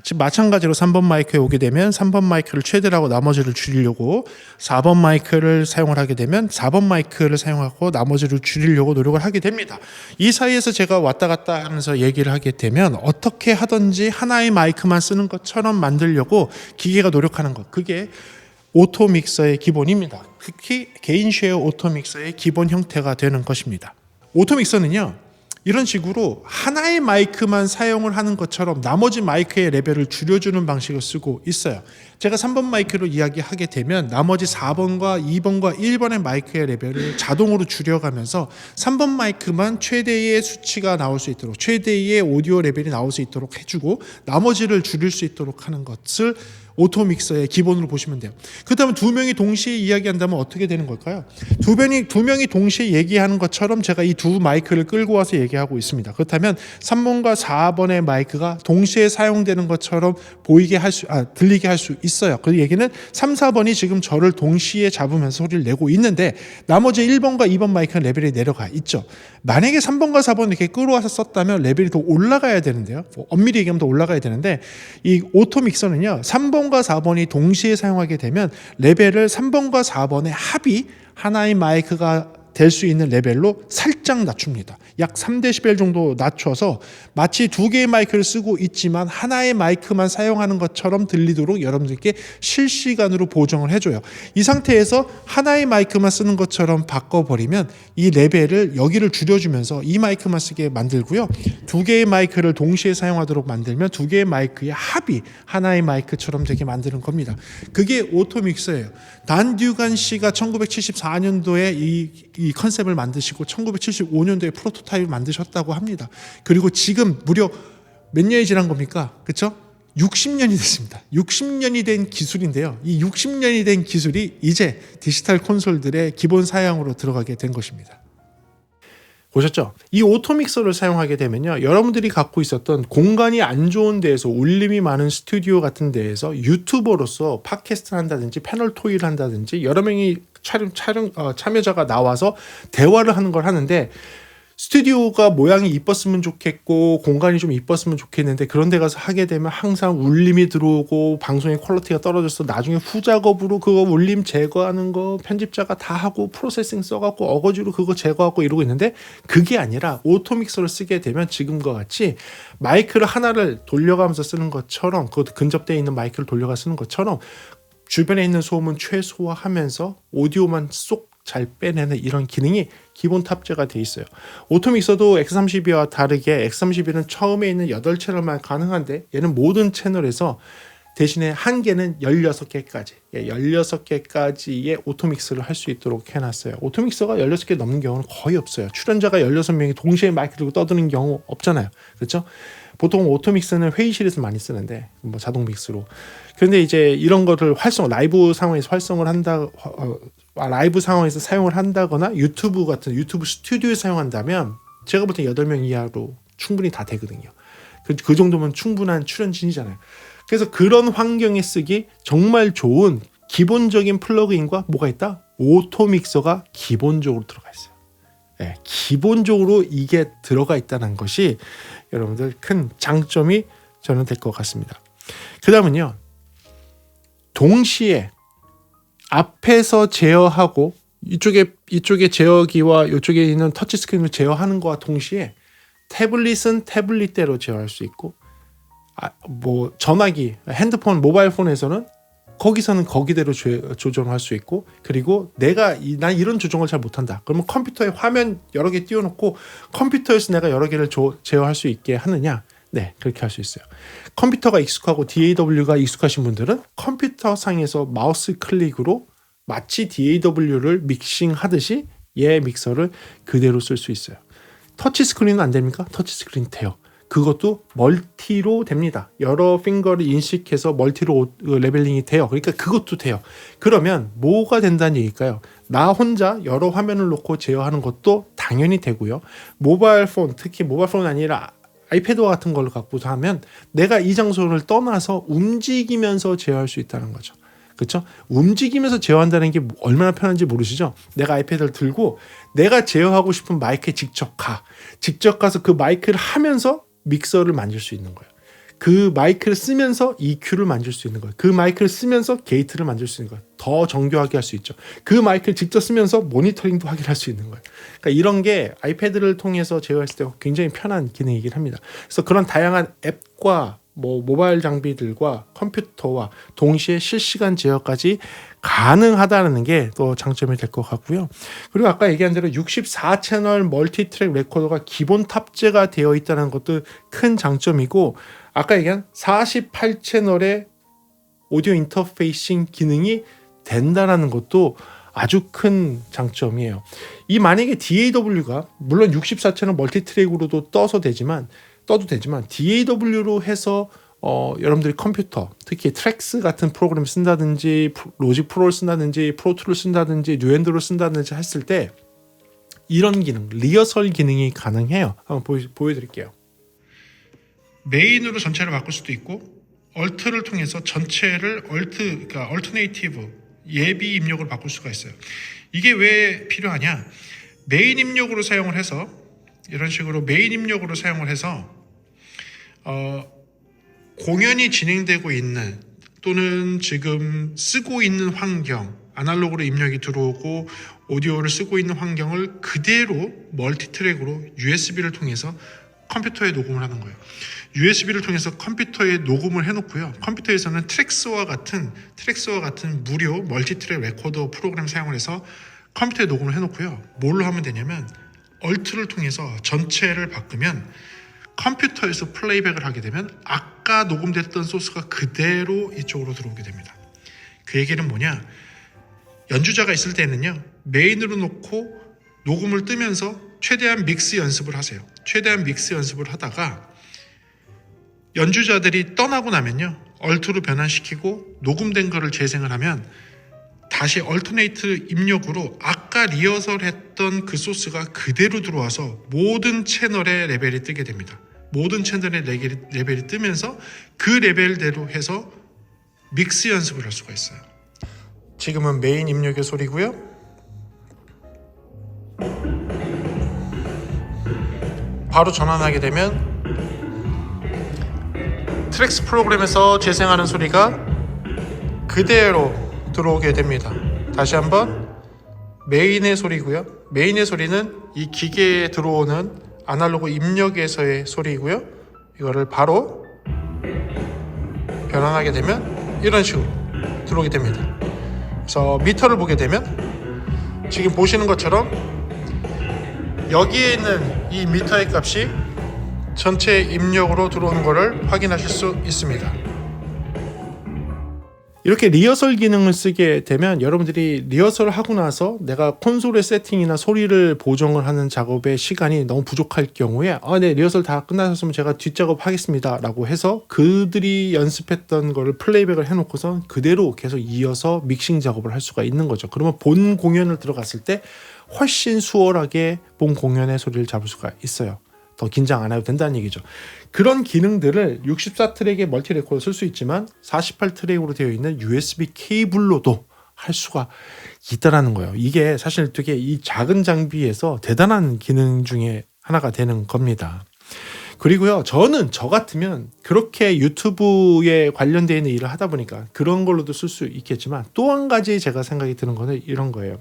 지금 마찬가지로 3번 마이크에 오게 되면 3번 마이크를 최대로 하고 나머지를 줄이려고 4번 마이크를 사용을 하게 되면 4번 마이크를 사용하고 나머지를 줄이려고 노력을 하게 됩니다. 이 사이에서 제가 왔다 갔다 하면서 얘기를 하게 되면 어떻게 하든지 하나의 마이크만 쓰는 것처럼 만들려고 기계가 노력하는 것, 그게 오토 믹서의 기본입니다. 특히 개인 쉐어 오토 믹서의 기본 형태가 되는 것입니다. 오토 믹서는요, 이런 식으로 하나의 마이크만 사용을 하는 것처럼 나머지 마이크의 레벨을 줄여주는 방식을 쓰고 있어요. 제가 3번 마이크로 이야기하게 되면 나머지 4번과 2번과 1번의 마이크의 레벨을 자동으로 줄여가면서 3번 마이크만 최대의 수치가 나올 수 있도록, 최대의 오디오 레벨이 나올 수 있도록 해주고 나머지를 줄일 수 있도록 하는 것을 오토 믹서의 기본으로 보시면 돼요. 그렇다면 두 명이 동시에 이야기한다면 어떻게 되는 걸까요? 두 명이 동시에 얘기하는 것처럼 제가 이 두 마이크를 끌고 와서 얘기하고 있습니다. 그렇다면 3번과 4번의 마이크가 동시에 사용되는 것처럼 들리게 할 수 있어요. 그 얘기는 3, 4번이 지금 저를 동시에 잡으면서 소리를 내고 있는데 나머지 1번과 2번 마이크는 레벨이 내려가 있죠. 만약에 3번과 4번 이렇게 끌어와서 썼다면 레벨이 더 올라가야 되는데요. 엄밀히 얘기하면 더 올라가야 되는데 이 오토 믹서는요. 3번과 4번이 동시에 사용하게 되면 레벨을 3번과 4번의 합이 하나의 마이크가 될 수 있는 레벨로 살짝 낮춥니다. 약 3dB 정도 낮춰서 마치 두 개의 마이크를 쓰고 있지만 하나의 마이크만 사용하는 것처럼 들리도록 여러분들께 실시간으로 보정을 해줘요. 이 상태에서 하나의 마이크만 쓰는 것처럼 바꿔버리면 이 레벨을 여기를 줄여주면서 이 마이크만 쓰게 만들고요. 두 개의 마이크를 동시에 사용하도록 만들면 두 개의 마이크의 합이 하나의 마이크처럼 되게 만드는 겁니다. 그게 오토 믹서예요. 단 듀간 씨가 1974년도에 이 컨셉을 만드시고 1975년도에 프로토타입을 만드셨다고 합니다. 그리고 지금 무려 몇 년이 지난 겁니까? 그렇죠? 60년이 됐습니다. 60년이 된 기술인데요. 이 60년이 된 기술이 이제 디지털 콘솔들의 기본 사양으로 들어가게 된 것입니다. 보셨죠? 이 오토 믹서를 사용하게 되면요. 여러분들이 갖고 있었던 공간이 안 좋은 데에서 울림이 많은 스튜디오 같은 데에서 유튜버로서 팟캐스트를 한다든지 패널 토의를 한다든지 여러 명이 참여자가 나와서 대화를 하는 걸 하는데 스튜디오가 모양이 이뻤으면 좋겠고 공간이 좀 이뻤으면 좋겠는데 그런 데 가서 하게 되면 항상 울림이 들어오고 방송의 퀄리티가 떨어져서 나중에 후작업으로 그거 울림 제거하는 거 편집자가 다 하고 프로세싱 써갖고 어거지로 그거 제거하고 이러고 있는데 그게 아니라 오토 믹서를 쓰게 되면 지금과 같이 마이크를 하나를 돌려가면서 쓰는 것처럼 그것도 근접되어 있는 마이크를 돌려가 쓰는 것처럼 주변에 있는 소음은 최소화하면서 오디오만 쏙 잘 빼내는 이런 기능이 기본 탑재가 돼 있어요. 오토 믹서도 X32와 다르게 X32는 처음에 있는 8채널만 가능한데 얘는 모든 채널에서 대신에 한 개는 16개까지 16개까지의 오토 믹서를 할 수 있도록 해놨어요. 오토 믹서가 16개 넘는 경우는 거의 없어요. 출연자가 16명이 동시에 마이크 들고 떠드는 경우 없잖아요. 그렇죠? 보통 오토 믹서는 회의실에서 많이 쓰는데 뭐 자동 믹스로. 그런데 이제 이런 거를 라이브 상황에서 라이브 상황에서 사용을 한다거나 유튜브 스튜디오에 사용한다면 제가 볼 때 8명 이하로 충분히 다 되거든요. 그 정도면 충분한 출연진이잖아요. 그래서 그런 환경에 쓰기 정말 좋은 기본적인 플러그인과 뭐가 있다? 오토 믹서가 기본적으로 들어가 있어요. 네, 기본적으로 이게 들어가 있다는 것이 여러분들 큰 장점이 저는 될 것 같습니다. 그 다음은요. 동시에 앞에서 제어하고 이쪽에 제어기와 이쪽에 있는 터치스크린을 제어하는 것과 동시에 태블릿은 태블릿대로 제어할 수 있고 뭐 전화기, 핸드폰, 모바일폰에서는 거기서는 거기대로 조정할 수 있고 그리고 난 이런 조정을 잘 못한다. 그러면 컴퓨터에 화면 여러 개 띄워놓고 컴퓨터에서 내가 여러 개를 제어할 수 있게 하느냐? 네, 그렇게 할 수 있어요. 컴퓨터가 익숙하고 DAW가 익숙하신 분들은 컴퓨터 상에서 마우스 클릭으로 마치 DAW를 믹싱하듯이 얘 믹서를 그대로 쓸 수 있어요. 터치스크린은 안 됩니까? 터치스크린 돼요. 그것도 멀티로 됩니다. 여러 핑거를 인식해서 멀티로 레벨링이 돼요. 그러니까 그것도 돼요. 그러면 뭐가 된다는 얘기일까요? 나 혼자 여러 화면을 놓고 제어하는 것도 당연히 되고요. 모바일폰, 특히 모바일폰은 아니라 아이패드와 같은 걸로 갖고서 하면 내가 이 장소를 떠나서 움직이면서 제어할 수 있다는 거죠. 그렇죠? 움직이면서 제어한다는 게 얼마나 편한지 모르시죠? 내가 아이패드를 들고 내가 제어하고 싶은 마이크에 직접 가서 그 마이크를 하면서 믹서를 만질 수 있는 거예요. 그 마이크를 쓰면서 EQ를 만질 수 있는 거예요. 그 마이크를 쓰면서 게이트를 만질 수 있는 거예요. 더 정교하게 할 수 있죠. 그 마이크를 직접 쓰면서 모니터링도 하게 할 수 있는 거예요. 그러니까 이런 게 아이패드를 통해서 제어했을 때 굉장히 편한 기능이긴 합니다. 그래서 그런 다양한 앱과 모바일 장비들과 컴퓨터와 동시에 실시간 제어까지 가능하다는 게 또 장점이 될 것 같고요. 그리고 아까 얘기한 대로 64채널 멀티트랙 레코더가 기본 탑재가 되어 있다는 것도 큰 장점이고 아까 얘기한 48채널의 오디오 인터페이싱 기능이 된다는 것도 아주 큰 장점이에요. 이 만약에 DAW가 물론 64채널 멀티트랙으로도 떠도 되지만 DAW로 해서 여러분들이 컴퓨터, 특히 트랙스 같은 프로그램 쓴다든지 로직 프로를 쓴다든지 프로툴을 쓴다든지 뉴엔드를 쓴다든지 했을 때 이런 기능, 리허설 기능이 가능해요. 한번 보여드릴게요. 메인으로 전체를 바꿀 수도 있고 얼트를 통해서 전체를 그러니까 얼터네이티브 예비 입력으로 바꿀 수가 있어요. 이게 왜 필요하냐? 메인 입력으로 사용을 해서 이런 식으로 메인 입력으로 사용을 해서 공연이 진행되고 있는 또는 지금 쓰고 있는 환경, 아날로그로 입력이 들어오고 오디오를 쓰고 있는 환경을 그대로 멀티트랙으로 USB를 통해서 컴퓨터에 녹음을 하는 거예요. USB를 통해서 컴퓨터에 녹음을 해놓고요. 컴퓨터에서는 트랙스와 같은 무료 멀티트랙 레코더 프로그램 사용을 해서 컴퓨터에 녹음을 해놓고요. 뭘로 하면 되냐면 얼트를 통해서 전체를 바꾸면 컴퓨터에서 플레이백을 하게 되면 아까 녹음됐던 소스가 그대로 이쪽으로 들어오게 됩니다. 그 얘기는 뭐냐? 연주자가 있을 때는요. 메인으로 놓고 녹음을 뜨면서 최대한 믹스 연습을 하세요. 최대한 믹스 연습을 하다가 연주자들이 떠나고 나면요. 얼트로 변환시키고 녹음된 거를 재생을 하면 다시 얼터네이트 입력으로 아까 리허설 했던 그 소스가 그대로 들어와서 모든 채널의 레벨이 뜨게 됩니다. 모든 채널의 레벨이 뜨면서 그 레벨대로 해서 믹스 연습을 할 수가 있어요. 지금은 메인 입력의 소리고요. 바로 전환하게 되면 트랙스 프로그램에서 재생하는 소리가 그대로 들어오게 됩니다. 다시 한번 메인의 소리고요. 메인의 소리는 이 기계에 들어오는 아날로그 입력에서의 소리고요. 이거를 바로 변환하게 되면 이런 식으로 들어오게 됩니다. 그래서 미터를 보게 되면 지금 보시는 것처럼 여기에 있는 이 미터의 값이 전체 입력으로 들어오는 것을 확인하실 수 있습니다. 이렇게 리허설 기능을 쓰게 되면 여러분들이 리허설을 하고 나서 내가 콘솔의 세팅이나 소리를 보정을 하는 작업에 시간이 너무 부족할 경우에 네, 리허설 다 끝나셨으면 제가 뒷작업 하겠습니다 라고 해서 그들이 연습했던 거를 플레이백을 해놓고서 그대로 계속 이어서 믹싱 작업을 할 수가 있는 거죠. 그러면 본 공연을 들어갔을 때 훨씬 수월하게 본 공연의 소리를 잡을 수가 있어요. 더 긴장 안 해도 된다는 얘기죠. 그런 기능들을 64트랙의 멀티 레코더 쓸 수 있지만 48트랙으로 되어 있는 USB 케이블로도 할 수가 있다라는 거예요. 이게 사실 되게 이 작은 장비에서 대단한 기능 중에 하나가 되는 겁니다. 그리고요, 저 같으면 그렇게 유튜브에 관련되어 있는 일을 하다 보니까 그런 걸로도 쓸 수 있겠지만 또 한 가지 제가 생각이 드는 거는 이런 거예요.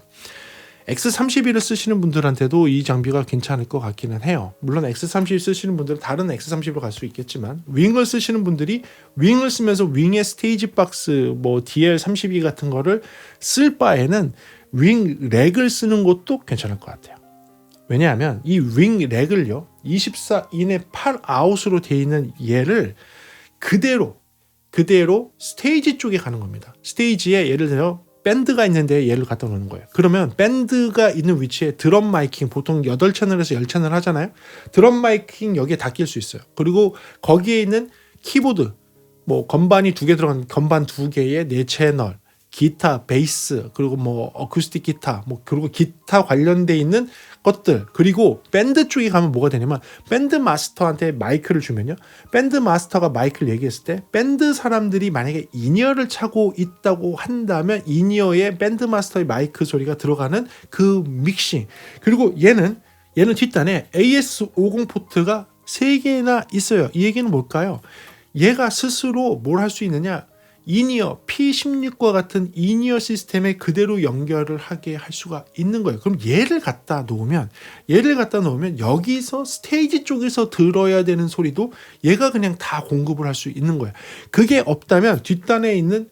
X32를 쓰시는 분들한테도 이 장비가 괜찮을 것 같기는 해요. 물론 X32 쓰시는 분들은 다른 X32로 갈 수 있겠지만 윙을 쓰시는 분들이 윙을 쓰면서 윙의 스테이지 박스 뭐 DL32 같은 거를 쓸 바에는 윙 렉을 쓰는 것도 괜찮을 것 같아요. 왜냐하면 이 윙 렉을요 24인의 8아웃으로 되어 있는 얘를 그대로 스테이지 쪽에 가는 겁니다. 스테이지에 예를 들어 밴드가 있는데 얘를 갖다 놓는 거예요. 그러면 밴드가 있는 위치에 드럼 마이킹 보통 8채널에서 10채널 하잖아요. 드럼 마이킹 여기에 다 낄 수 있어요. 그리고 거기에 있는 키보드 뭐 건반이 2개 들어간 건반 2개에 4채널 기타, 베이스, 그리고 뭐 어쿠스틱 기타, 뭐 그리고 기타 관련돼 있는 것들, 그리고 밴드 쪽에 가면 뭐가 되냐면 밴드 마스터한테 마이크를 주면요, 밴드 마스터가 마이크를 얘기했을 때 밴드 사람들이 만약에 인이어를 차고 있다고 한다면 인이어에 밴드 마스터의 마이크 소리가 들어가는 그 믹싱, 그리고 얘는 뒷단에 AS50 포트가 3개나 있어요. 이 얘기는 뭘까요? 얘가 스스로 뭘 할 수 있느냐, 인이어 P16과 같은 인이어 시스템에 그대로 연결을 하게 할 수가 있는 거예요. 그럼 얘를 갖다 놓으면 여기서 스테이지 쪽에서 들어야 되는 소리도 얘가 그냥 다 공급을 할 수 있는 거예요. 그게 없다면 뒷단에 있는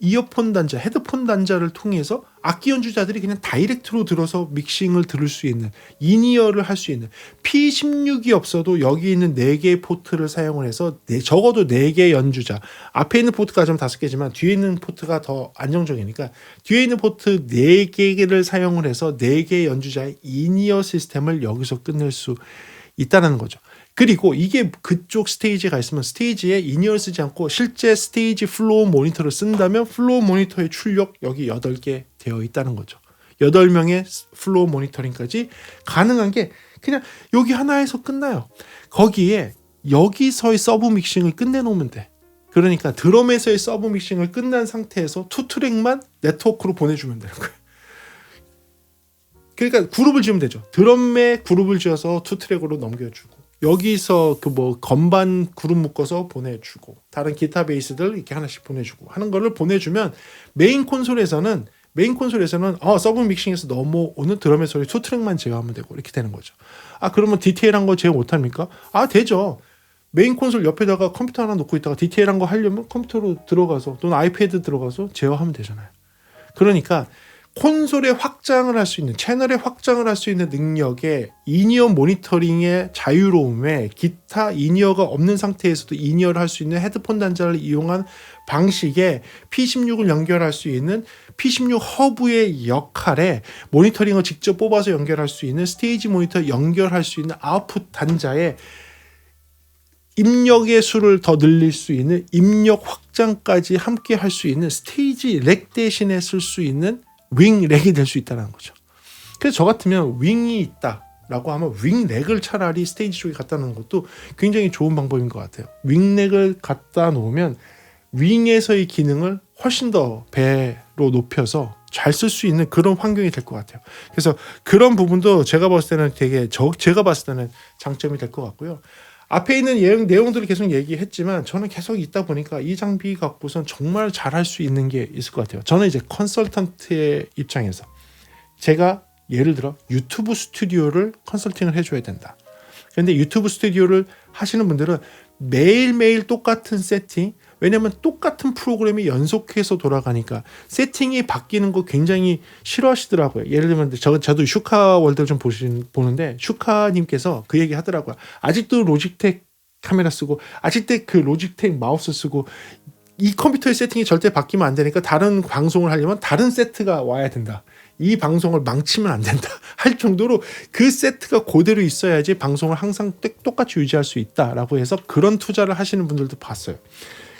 이어폰 단자, 헤드폰 단자를 통해서 악기 연주자들이 그냥 다이렉트로 들어서 믹싱을 들을 수 있는, 인이어를 할 수 있는, P16이 없어도 여기 있는 4개의 포트를 사용을 해서 적어도 4개의 연주자, 앞에 있는 포트가 좀 5개지만 뒤에 있는 포트가 더 안정적이니까 뒤에 있는 포트 4개를 사용을 해서 4개의 연주자의 인이어 시스템을 여기서 끝낼 수 있다는 거죠. 그리고 이게 그쪽 스테이지가 있으면 스테이지에 인이어를 쓰지 않고 실제 스테이지 플로우 모니터를 쓴다면 플로우 모니터의 출력 여기 8개 되어 있다는 거죠. 8명의 플로우 모니터링까지 가능한 게 그냥 여기 하나에서 끝나요. 거기에 여기서의 서브 믹싱을 끝내놓으면 돼. 그러니까 드럼에서의 서브 믹싱을 끝난 상태에서 2트랙만 네트워크로 보내주면 되는 거예요. 그러니까 그룹을 지으면 되죠. 드럼에 그룹을 지어서 2트랙으로 넘겨주고 여기서 그 뭐 건반 그룹 묶어서 보내주고 다른 기타 베이스들 이렇게 하나씩 보내주고 하는 거를 보내주면 메인 콘솔에서는 서브 믹싱에서 넘어오는 드럼의 소리 2트랙만 제어하면 되고 이렇게 되는 거죠. 아 그러면 디테일한 거 제어 못합니까? 아 되죠. 메인 콘솔 옆에다가 컴퓨터 하나 놓고 있다가 디테일한 거 하려면 컴퓨터로 들어가서 또는 아이패드 들어가서 제어하면 되잖아요. 그러니까 콘솔의 확장을 할 수 있는 채널의 확장을 할 수 있는 능력에 인이어 모니터링의 자유로움에 기타 인이어가 없는 상태에서도 인이어를 할 수 있는 헤드폰 단자를 이용한 방식에 P16을 연결할 수 있는 P16 허브의 역할에 모니터링을 직접 뽑아서 연결할 수 있는 스테이지 모니터 연결할 수 있는 아웃풋 단자에 입력의 수를 더 늘릴 수 있는 입력 확장까지 함께 할 수 있는 스테이지 렉 대신에 쓸 수 있는 윙 렉이 될 수 있다는 거죠. 그래서 저 같으면 윙이 있다라고 하면 윙 렉을 차라리 스테이지 쪽에 갖다 놓는 것도 굉장히 좋은 방법인 것 같아요. 윙 렉을 갖다 놓으면 윙에서의 기능을 훨씬 더 배로 높여서 잘 쓸 수 있는 그런 환경이 될 것 같아요. 그래서 그런 부분도 제가 봤을 때는 제가 봤을 때는 장점이 될 것 같고요. 앞에 있는 내용들을 계속 얘기했지만 저는 계속 있다 보니까 이 장비 갖고선 정말 잘할 수 있는 게 있을 것 같아요. 저는 이제 컨설턴트의 입장에서 제가 예를 들어 유튜브 스튜디오를 컨설팅을 해줘야 된다. 그런데 유튜브 스튜디오를 하시는 분들은 매일매일 똑같은 세팅, 왜냐하면 똑같은 프로그램이 연속해서 돌아가니까 세팅이 바뀌는 거 굉장히 싫어하시더라고요. 예를 들면 저도 슈카월드를 좀 보는데 슈카님께서 그 얘기 하더라고요. 아직도 로직텍 카메라 쓰고 아직도 그 로직텍 마우스 쓰고 이 컴퓨터의 세팅이 절대 바뀌면 안 되니까 다른 방송을 하려면 다른 세트가 와야 된다. 이 방송을 망치면 안 된다 할 정도로 그 세트가 그대로 있어야지 방송을 항상 똑같이 유지할 수 있다라고 해서 그런 투자를 하시는 분들도 봤어요.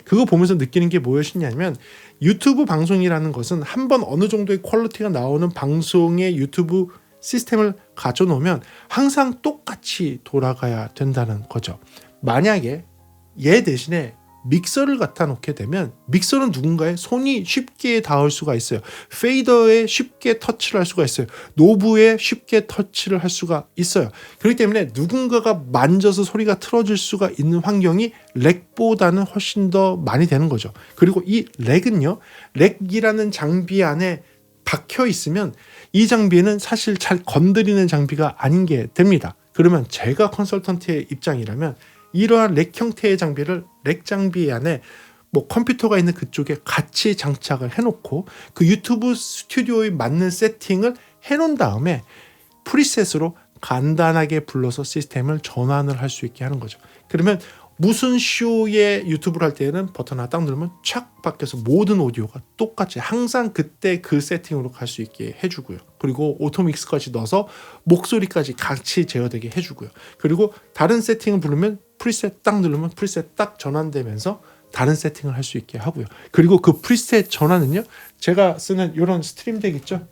그거 보면서 느끼는 게 무엇이냐면 유튜브 방송이라는 것은 한번 어느 정도의 퀄리티가 나오는 방송의 유튜브 시스템을 가져놓으면 항상 똑같이 돌아가야 된다는 거죠. 만약에 얘 대신에 믹서를 갖다 놓게 되면 믹서는 누군가의 손이 쉽게 닿을 수가 있어요. 페이더에 쉽게 터치를 할 수가 있어요. 노브에 쉽게 터치를 할 수가 있어요. 그렇기 때문에 누군가가 만져서 소리가 틀어질 수가 있는 환경이 렉보다는 훨씬 더 많이 되는 거죠. 그리고 이 렉은요, 렉이라는 장비 안에 박혀 있으면 이 장비는 사실 잘 건드리는 장비가 아닌 게 됩니다. 그러면 제가 컨설턴트의 입장이라면 이러한 렉 형태의 장비를 렉 장비 안에 뭐 컴퓨터가 있는 그쪽에 같이 장착을 해놓고 그 유튜브 스튜디오에 맞는 세팅을 해놓은 다음에 프리셋으로 간단하게 불러서 시스템을 전환을 할 수 있게 하는 거죠. 그러면 무슨 쇼의 유튜브를 할 때는 버튼 하나 딱 누르면 착 바뀌어서 모든 오디오가 똑같이 항상 그때 그 세팅으로 갈 수 있게 해주고요. 그리고 오토믹스까지 넣어서 목소리까지 같이 제어되게 해주고요. 그리고 다른 세팅을 부르면 프리셋 딱 누르면 프리셋 딱 전환되면서 다른 세팅을 할 수 있게 하고요. 그리고 그 프리셋 전환은요, 제가 쓰는 이런 스트림덱 있죠?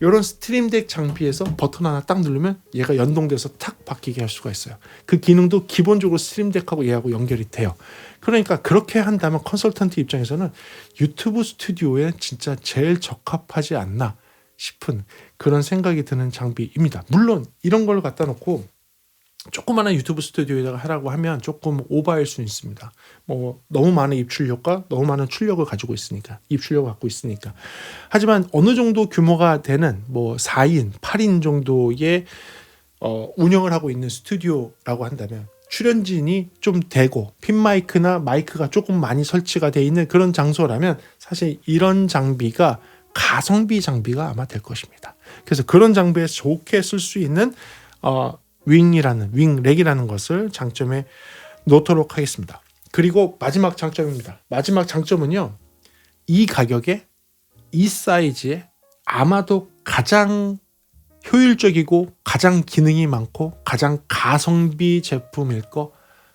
이런 스트림덱 장비에서 버튼 하나 딱 누르면 얘가 연동돼서 탁 바뀌게 할 수가 있어요. 그 기능도 기본적으로 스트림덱하고 얘하고 연결이 돼요. 그러니까 그렇게 한다면 컨설턴트 입장에서는 유튜브 스튜디오에 진짜 제일 적합하지 않나 싶은 그런 생각이 드는 장비입니다. 물론 이런 걸 갖다 놓고 조그마한 유튜브 스튜디오에다가 하라고 하면 조금 오버할 수 있습니다. 뭐 너무 많은 입출력과 너무 많은 출력을 가지고 있으니까, 입출력을 갖고 있으니까. 하지만 어느 정도 규모가 되는 뭐 4인, 8인 정도의 운영을 하고 있는 스튜디오라고 한다면 출연진이 좀 되고 핀 마이크나 마이크가 조금 많이 설치가 돼 있는 그런 장소라면 사실 이런 장비가 가성비 장비가 아마 될 것입니다. 그래서 그런 장비에 좋게 쓸 수 있는 윙렉이라는 것을 장점에 놓도록 하겠습니다. 그리고 마지막 장점입니다. 마지막 장점은요, 이 가격에 이 사이즈에 아마도 가장 효율적이고 가장 기능이 많고 가장 가성비 제품일 것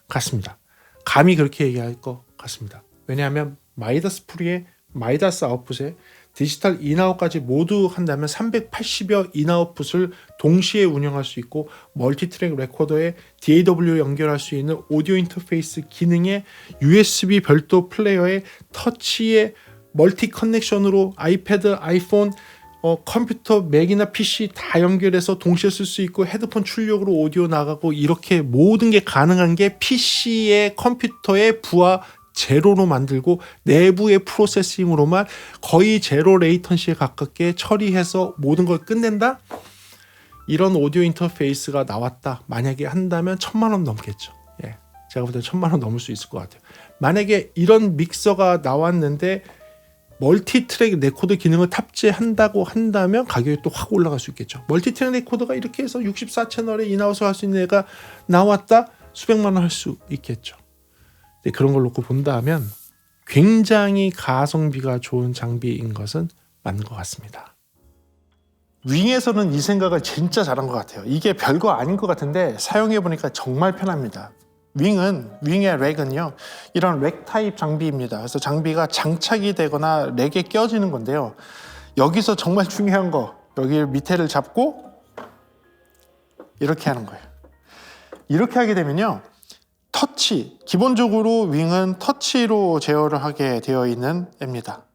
같습니다. 감히 그렇게 얘기할 것 같습니다. 왜냐하면 마이다스 프리에 마이다스 아웃풋에 디지털 인아웃까지 모두 한다면 380여 인아웃풋을 동시에 운영할 수 있고 멀티트랙 레코더에 DAW 연결할 수 있는 오디오 인터페이스 기능에 USB 별도 플레이어에 터치에 멀티 커넥션으로 아이패드, 아이폰, 컴퓨터, 맥이나 PC 다 연결해서 동시에 쓸 수 있고 헤드폰 출력으로 오디오 나가고 이렇게 모든 게 가능한 게 PC의 컴퓨터의 부하 제로로 만들고 내부의 프로세싱으로만 거의 제로 레이턴시에 가깝게 처리해서 모든 걸 끝낸다? 이런 오디오 인터페이스가 나왔다. 만약에 한다면 1,000만 원 넘겠죠. 예, 제가 볼 때 1,000만 원 넘을 수 있을 것 같아요. 만약에 이런 믹서가 나왔는데 멀티트랙 레코더 기능을 탑재한다고 한다면 가격이 또 확 올라갈 수 있겠죠. 멀티트랙 레코더가 이렇게 해서 64채널에 인아웃을 할 수 있는 애가 나왔다? 수백만 원 할 수 있겠죠. 그런 걸 놓고 본다면 굉장히 가성비가 좋은 장비인 것은 맞는 것 같습니다. 윙에서는 이 생각을 진짜 잘한 것 같아요. 이게 별거 아닌 것 같은데 사용해보니까 정말 편합니다. 윙의 렉은요, 이런 렉 타입 장비입니다. 그래서 장비가 장착이 되거나 렉에 껴지는 건데요. 여기서 정말 중요한 거, 여기 밑에를 잡고 이렇게 하는 거예요. 이렇게 하게 되면요, 터치, 기본적으로 윙은 터치로 제어를 하게 되어 있는 애입니다.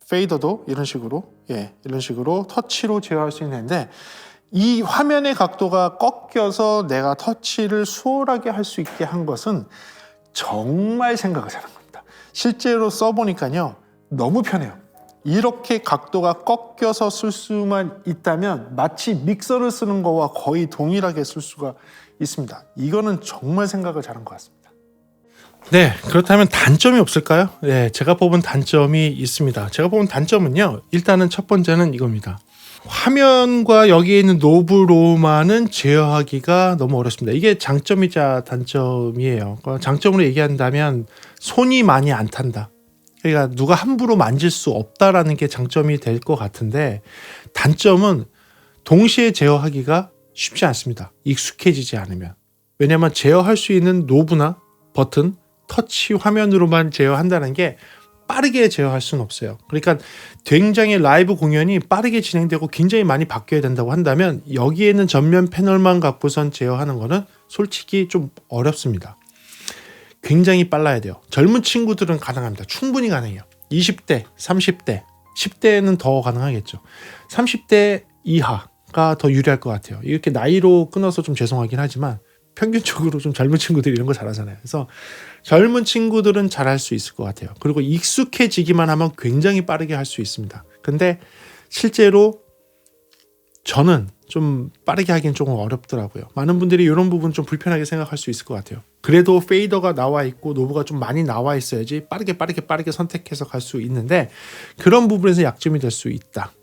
페이더도 이런 식으로, 이런 식으로 터치로 제어할 수 있는 애인데, 이 화면의 각도가 꺾여서 내가 터치를 수월하게 할 수 있게 한 것은 정말 생각을 잘한 겁니다. 실제로 써보니까요, 너무 편해요. 이렇게 각도가 꺾여서 쓸 수만 있다면 마치 믹서를 쓰는 거와 거의 동일하게 쓸 수가 있습니다. 이거는 정말 생각을 잘한 것 같습니다. 네, 그렇다면 단점이 없을까요? 네, 제가 뽑은 단점이 있습니다. 제가 뽑은 단점은요, 일단은 첫 번째는 이겁니다. 화면과 여기에 있는 노브로만은 제어하기가 너무 어렵습니다. 이게 장점이자 단점이에요. 장점으로 얘기한다면 손이 많이 안 탄다. 그러니까 누가 함부로 만질 수 없다라는 게 장점이 될 것 같은데, 단점은 동시에 제어하기가 쉽지 않습니다. 익숙해지지 않으면. 왜냐하면 제어할 수 있는 노브나 버튼, 터치 화면으로만 제어한다는 게 빠르게 제어할 수는 없어요. 그러니까 굉장히 라이브 공연이 빠르게 진행되고 굉장히 많이 바뀌어야 된다고 한다면 여기에는 전면 패널만 갖고선 제어하는 거는 솔직히 좀 어렵습니다. 굉장히 빨라야 돼요. 젊은 친구들은 가능합니다. 충분히 가능해요. 20대, 30대, 10대는 더 가능하겠죠. 30대 이하가 더 유리할 것 같아요. 이렇게 나이로 끊어서 좀 죄송하긴 하지만 평균적으로 좀 젊은 친구들이 이런 거 잘하잖아요. 그래서 젊은 친구들은 잘할 수 있을 것 같아요. 그리고 익숙해지기만 하면 굉장히 빠르게 할 수 있습니다. 근데 실제로 저는 좀 빠르게 하기는 조금 어렵더라고요. 많은 분들이 이런 부분 좀 불편하게 생각할 수 있을 것 같아요. 그래도 페이더가 나와 있고 노브가 좀 많이 나와 있어야지 빠르게 선택해서 갈 수 있는데 그런 부분에서 약점이 될 수 있다.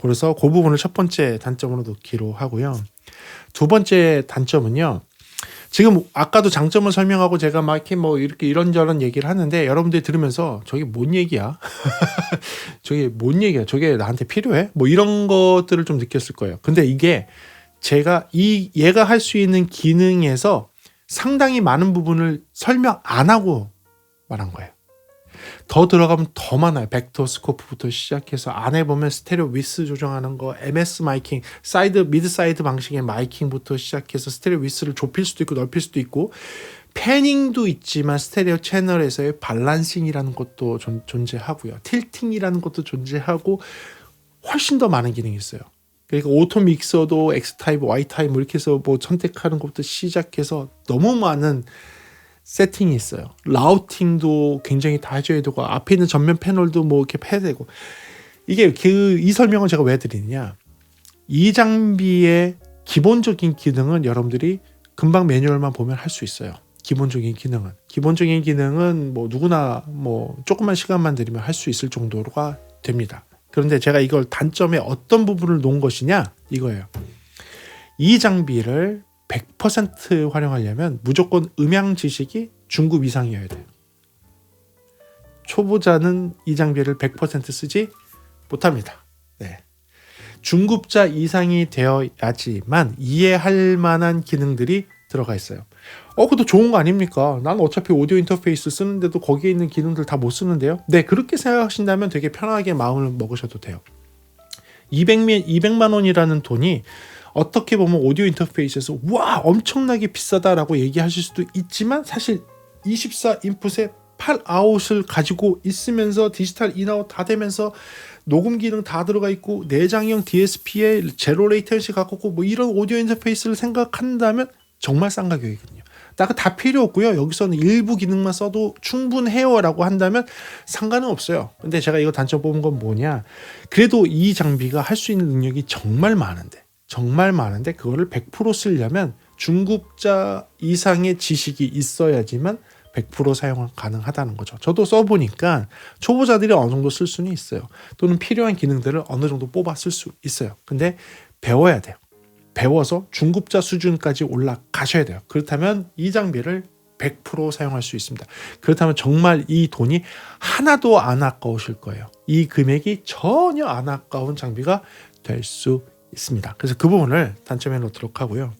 그래서 그 부분을 첫 번째 단점으로 놓기로 하고요. 두 번째 단점은요. 지금 아까도 장점을 설명하고 제가 막 이렇게 이런저런 얘기를 하는데 여러분들이 들으면서 저게 뭔 얘기야? 저게 뭔 얘기야? 저게 나한테 필요해? 뭐 이런 것들을 좀 느꼈을 거예요. 근데 이게 제가 얘가 할 수 있는 기능에서 상당히 많은 부분을 설명 안 하고 말한 거예요. 더 들어가면 더 많아요. 벡터 스코프부터 시작해서 안에 보면 스테레오 위스 조정하는 거, MS 마이킹, 미드 사이드 방식의 마이킹부터 시작해서 스테레오 위스를 좁힐 수도 있고 넓힐 수도 있고 패닝도 있지만 스테레오 채널에서의 밸런싱이라는 것도 존재하고요. 틸팅이라는 것도 존재하고 훨씬 더 많은 기능이 있어요. 그러니까 오토 믹서도 X타입, Y타입 이렇게 해서 뭐 선택하는 것부터 시작해서 너무 많은 세팅이 있어요. 라우팅도 굉장히 다 해줘야 되고 앞에 있는 전면 패널도 뭐 이렇게 해야 되고 이게 이 설명을 제가 왜 드리느냐, 이 장비의 기본적인 기능은 여러분들이 금방 매뉴얼만 보면 할 수 있어요. 기본적인 기능은 뭐 누구나 뭐 조금만 시간만 들이면 할 수 있을 정도가 됩니다. 그런데 제가 이걸 단점에 어떤 부분을 놓은 것이냐 이거예요. 이 장비를 100% 활용하려면 무조건 음향 지식이 중급 이상이어야 돼요. 초보자는 이 장비를 100% 쓰지 못합니다. 네. 중급자 이상이 되어야지만 이해할 만한 기능들이 들어가 있어요. 그것도 좋은 거 아닙니까? 난 어차피 오디오 인터페이스 쓰는데도 거기에 있는 기능들 다 못 쓰는데요. 네, 그렇게 생각하신다면 되게 편하게 마음을 먹으셔도 돼요. 200만 원이라는 돈이 어떻게 보면 오디오 인터페이스에서 와 엄청나게 비싸다라고 얘기하실 수도 있지만 사실 24 인풋에 8 아웃을 가지고 있으면서 디지털 인아웃 다 되면서 녹음 기능 다 들어가 있고 내장형 DSP에 제로 레이텐시 갖고 있고 뭐 이런 오디오 인터페이스를 생각한다면 정말 싼 가격이거든요. 다 필요 없고요. 여기서는 일부 기능만 써도 충분해요라고 한다면 상관은 없어요. 근데 제가 이거 단점 뽑은 건 뭐냐? 그래도 이 장비가 할 수 있는 능력이 정말 많은데 그거를 100% 쓰려면 중급자 이상의 지식이 있어야지만 100% 사용 가능하다는 거죠. 저도 써보니까 초보자들이 어느 정도 쓸 수는 있어요. 또는 필요한 기능들을 어느 정도 뽑아 쓸 수 있어요. 근데 배워야 돼요. 배워서 중급자 수준까지 올라가셔야 돼요. 그렇다면 이 장비를 100% 사용할 수 있습니다. 그렇다면 정말 이 돈이 하나도 안 아까우실 거예요. 이 금액이 전혀 안 아까운 장비가 될 수 있습니다. 그래서 그 부분을 단점에 놓도록 하고요.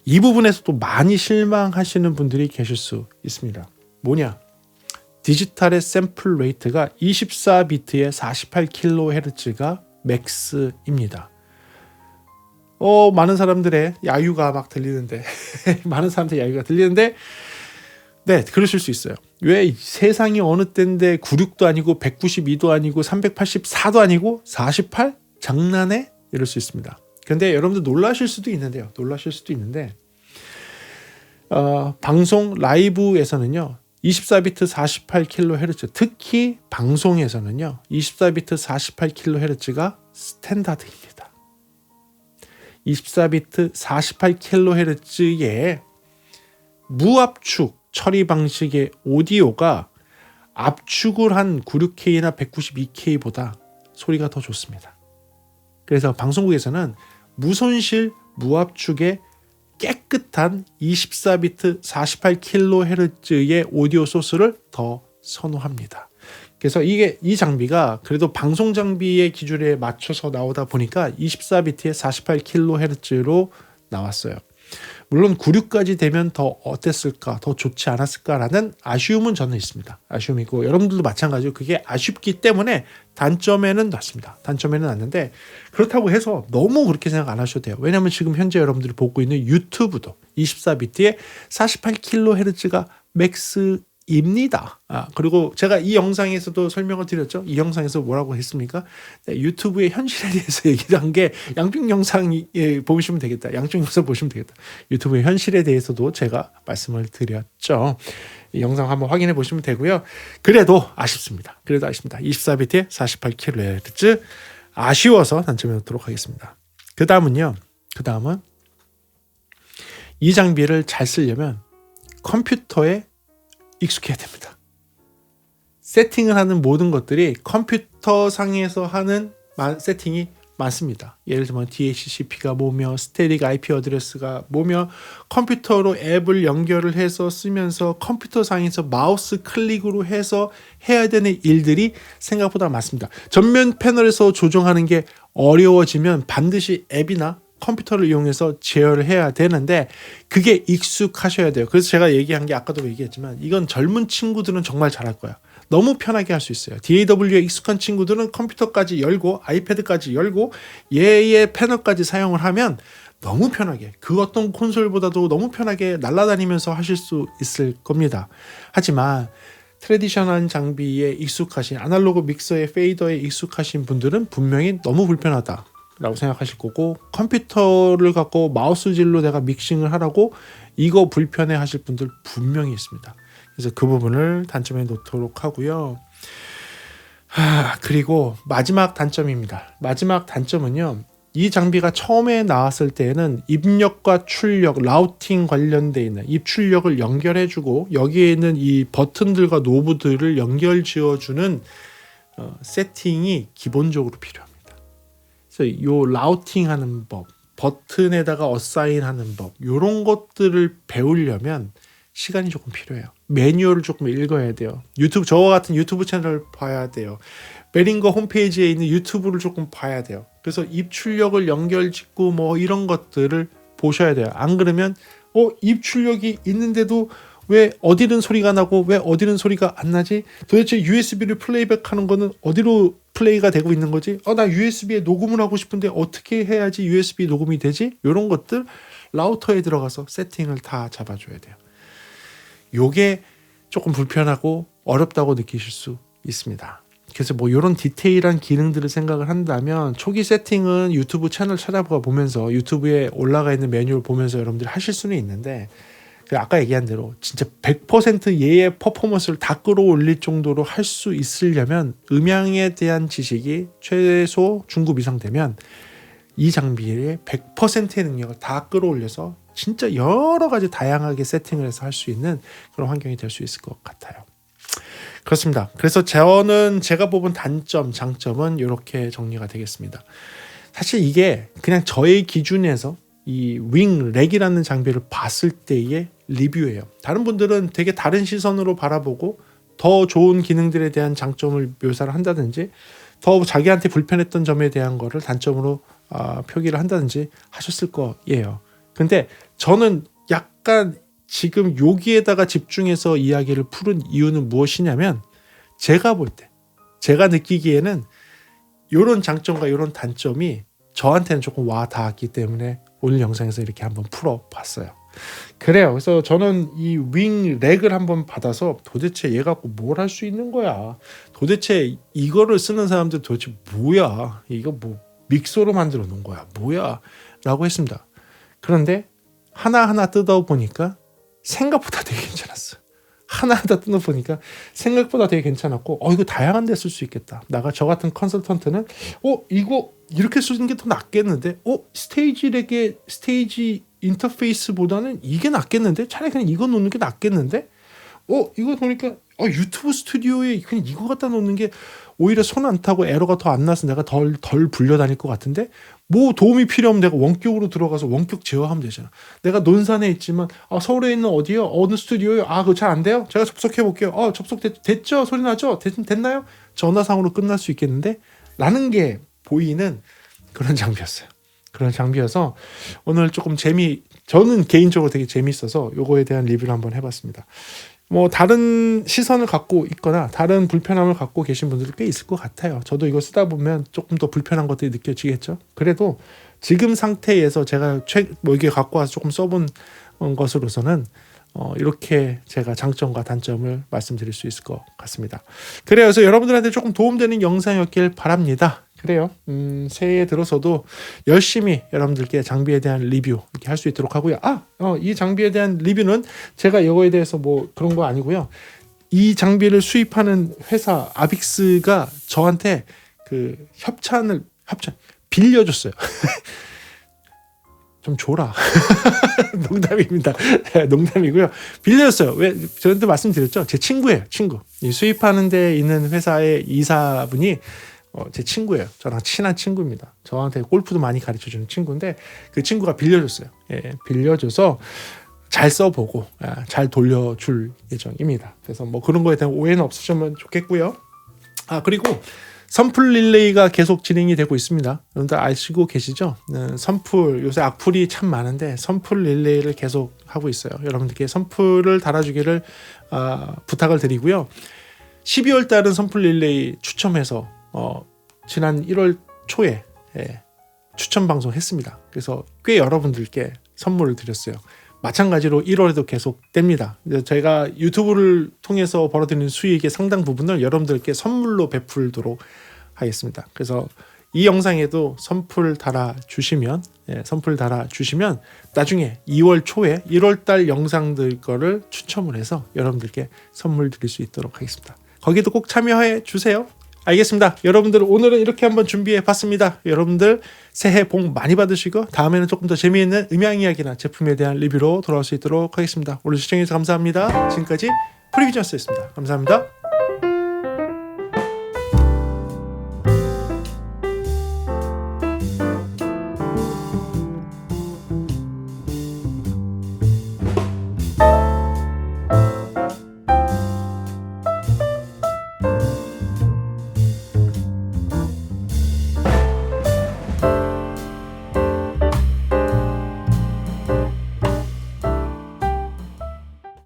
이 부분에서도 많이 실망하시는 분들이 계실 수 있습니다. 뭐냐? 디지털의 샘플 레이트가 24비트에 48kHz가 맥스입니다. 많은 사람들의 야유가 막 들리는데 네, 그러실 수 있어요. 왜 세상이 어느 때인데 96도 아니고 192도 아니고 384도 아니고 48? 장난해? 이럴 수 있습니다. 근데 여러분들 놀라실 수도 있는데 방송 라이브에서는요 24비트 48kHz 특히 방송에서는요 24비트 48kHz가 스탠다드입니다. 24비트 48kHz의 무압축 처리 방식의 오디오가 압축을 한 96K나 192K보다 소리가 더 좋습니다. 그래서 방송국에서는 무손실 무압축의 깨끗한 24비트 48kHz의 오디오 소스를 더 선호합니다. 그래서 이 장비가 그래도 방송 장비의 기준에 맞춰서 나오다 보니까 24비트에 48kHz로 나왔어요. 물론 96까지 되면 더 어땠을까, 더 좋지 않았을까라는 아쉬움은 저는 있습니다. 아쉬움이고 여러분들도 마찬가지로 그게 아쉽기 때문에 단점에는 났습니다. 단점에는 났는데 그렇다고 해서 너무 그렇게 생각 안 하셔도 돼요. 왜냐하면 지금 현재 여러분들이 보고 있는 유튜브도 24비트에 48kHz가 맥스입니다. 그리고 제가 이 영상에서도 설명을 드렸죠. 이 영상에서 뭐라고 했습니까? 네, 유튜브의 현실에 대해서 얘기를 한 게 양쪽 영상 보시면 되겠다. 양쪽 영상 보시면 되겠다. 유튜브의 현실에 대해서도 제가 말씀을 드렸죠. 이 영상 한번 확인해 보시면 되고요. 그래도 아쉽습니다. 24비트에 48kHz 아쉬워서 단점에 놓도록 하겠습니다. 그 다음은 이 장비를 잘 쓰려면 컴퓨터에 익숙해야 됩니다. 세팅을 하는 모든 것들이 컴퓨터 상에서 하는 세팅이 많습니다. 예를 들면 DHCP가 뭐며 스태틱 IP 어드레스가 뭐며 컴퓨터로 앱을 연결을 해서 쓰면서 컴퓨터 상에서 마우스 클릭으로 해서 해야 되는 일들이 생각보다 많습니다. 전면 패널에서 조정하는 게 어려워지면 반드시 앱이나 컴퓨터를 이용해서 제어를 해야 되는데 그게 익숙하셔야 돼요. 그래서 제가 얘기한 게 아까도 얘기했지만 이건 젊은 친구들은 정말 잘할 거야. 너무 편하게 할 수 있어요. DAW에 익숙한 친구들은 컴퓨터까지 열고 아이패드까지 열고 얘의 패널까지 사용을 하면 너무 편하게 그 어떤 콘솔보다도 너무 편하게 날아다니면서 하실 수 있을 겁니다. 하지만 트래디셔널 장비에 익숙하신 아날로그 믹서의 페이더에 익숙하신 분들은 분명히 너무 불편하다 라고 생각하실 거고 컴퓨터를 갖고 마우스질로 내가 믹싱을 하라고 이거 불편해 하실 분들 분명히 있습니다. 그래서 그 부분을 단점에 놓도록 하고요. 그리고 마지막 단점입니다. 마지막 단점은요. 이 장비가 처음에 나왔을 때에는 입력과 출력, 라우팅 관련되어 있는 입출력을 연결해주고 여기에 있는 이 버튼들과 노브들을 연결 지어주는 세팅이 기본적으로 필요합니다. 그래서 요 라우팅하는 법, 버튼에다가 어사인하는 법, 이런 것들을 배우려면 시간이 조금 필요해요. 매뉴얼을 조금 읽어야 돼요. 유튜브 저와 같은 유튜브 채널을 봐야 돼요. 베링거 홈페이지에 있는 유튜브를 조금 봐야 돼요. 그래서 입출력을 연결짓고 뭐 이런 것들을 보셔야 돼요. 안 그러면 입출력이 있는데도 왜 어디는 소리가 나고 왜 어디는 소리가 안 나지? 도대체 USB를 플레이백하는 거는 어디로 플레이가 되고 있는 거지? 나 USB에 녹음을 하고 싶은데 어떻게 해야지 USB 녹음이 되지? 이런 것들 라우터에 들어가서 세팅을 다 잡아줘야 돼요. 요게 조금 불편하고 어렵다고 느끼실 수 있습니다. 그래서 뭐 이런 디테일한 기능들을 생각을 한다면 초기 세팅은 유튜브 채널 찾아보면서 유튜브에 올라가 있는 매뉴얼 보면서 여러분들이 하실 수는 있는데 아까 얘기한 대로 진짜 100% 얘의 퍼포먼스를 다 끌어올릴 정도로 할 수 있으려면 음향에 대한 지식이 최소 중급 이상 되면 이 장비의 100%의 능력을 다 끌어올려서 진짜 여러 가지 다양하게 세팅을 해서 할 수 있는 그런 환경이 될 수 있을 것 같아요. 그렇습니다. 그래서 저는 제가 뽑은 단점, 장점은 이렇게 정리가 되겠습니다. 사실 이게 그냥 저의 기준에서 이 윙렉이라는 장비를 봤을 때의 리뷰예요. 다른 분들은 되게 다른 시선으로 바라보고 더 좋은 기능들에 대한 장점을 묘사를 한다든지 더 자기한테 불편했던 점에 대한 거를 단점으로 표기를 한다든지 하셨을 거예요. 근데 저는 약간 지금 여기에다가 집중해서 이야기를 푸는 이유는 무엇이냐면 제가 볼 때, 제가 느끼기에는 이런 장점과 이런 단점이 저한테는 조금 와 닿았기 때문에 오늘 영상에서 이렇게 한번 풀어봤어요. 그래요. 그래서 저는 이 윙렉을 한번 받아서 도대체 얘 갖고 뭘 할 수 있는 거야? 도대체 이거를 쓰는 사람들 도대체 뭐야? 이거 뭐 믹서로 만들어 놓은 거야? 뭐야? 라고 했습니다. 그런데 하나하나 뜯어보니까 생각보다 되게 괜찮았어요. 하나하나 뜯어보니까 생각보다 되게 괜찮았고 이거 다양한 데 쓸 수 있겠다. 저 같은 컨설턴트는 이거 이렇게 쓰는 게 더 낫겠는데 스테이지렉의 스테이지 인터페이스보다는 이게 낫겠는데 차라리 그냥 이거 놓는 게 낫겠는데 이거 보니까 유튜브 스튜디오에 그냥 이거 갖다 놓는 게 오히려 손 안 타고 에러가 더 안 나서 내가 덜 불려다닐 것 같은데 뭐 도움이 필요 없으면 내가 원격으로 들어가서 원격 제어하면 되잖아. 내가 논산에 있지만 서울에 있는 어디요? 어느 스튜디오요? 그거 잘 안 돼요? 제가 접속해 볼게요. 접속됐죠? 소리 나죠? 됐나요? 전화상으로 끝날 수 있겠는데? 라는 게 보이는 그런 장비였어요. 그런 장비여서 오늘 조금 저는 개인적으로 되게 재미있어서 요거에 대한 리뷰를 한번 해봤습니다. 뭐 다른 시선을 갖고 있거나 다른 불편함을 갖고 계신 분들이 꽤 있을 것 같아요. 저도 이거 쓰다 보면 조금 더 불편한 것들이 느껴지겠죠. 그래도 지금 상태에서 제가 이게 갖고 와서 조금 써본 것으로서는 이렇게 제가 장점과 단점을 말씀드릴 수 있을 것 같습니다. 그래서 여러분들한테 조금 도움되는 영상이었길 바랍니다. 그래요. 새해에 들어서도 열심히 여러분들께 장비에 대한 리뷰 이렇게 할 수 있도록 하고요. 이 장비에 대한 리뷰는 제가 이거에 대해서 뭐 그런 거 아니고요. 이 장비를 수입하는 회사 아빅스가 저한테 그 협찬 빌려줬어요. 좀 줘라. 농담입니다. 농담이고요. 빌려줬어요. 왜 저한테 말씀드렸죠? 제 친구예요. 친구. 이 수입하는 데 있는 회사의 이사분이 제 친구예요. 저랑 친한 친구입니다. 저한테 골프도 많이 가르쳐주는 친구인데 그 친구가 빌려줬어요. 빌려줘서 잘 써보고 잘 돌려줄 예정입니다. 그래서 뭐 그런 거에 대한 오해는 없으시면 좋겠고요. 그리고 선풀 릴레이가 계속 진행이 되고 있습니다. 여러분들 아시고 계시죠? 선풀 요새 악플이 참 많은데 선풀 릴레이를 계속 하고 있어요. 여러분들께 선풀을 달아주기를 부탁을 드리고요. 12월 달은 선풀 릴레이 추첨해서 지난 1월 초에 추천 방송 했습니다. 그래서 꽤 여러분들께 선물을 드렸어요. 마찬가지로 1월에도 계속 됩니다. 제가 유튜브를 통해서 벌어들이는 수익의 상당 부분을 여러분들께 선물로 베풀도록 하겠습니다. 그래서 이 영상에도 선풀 달아주시면 나중에 2월 초에 1월달 영상들 거를 추첨을 해서 여러분들께 선물 드릴 수 있도록 하겠습니다. 거기도 꼭 참여해 주세요. 알겠습니다. 여러분들 오늘은 이렇게 한번 준비해 봤습니다. 여러분들 새해 복 많이 받으시고 다음에는 조금 더 재미있는 음향 이야기나 제품에 대한 리뷰로 돌아올 수 있도록 하겠습니다. 오늘 시청해주셔서 감사합니다. 지금까지 프리비전스였습니다. 감사합니다.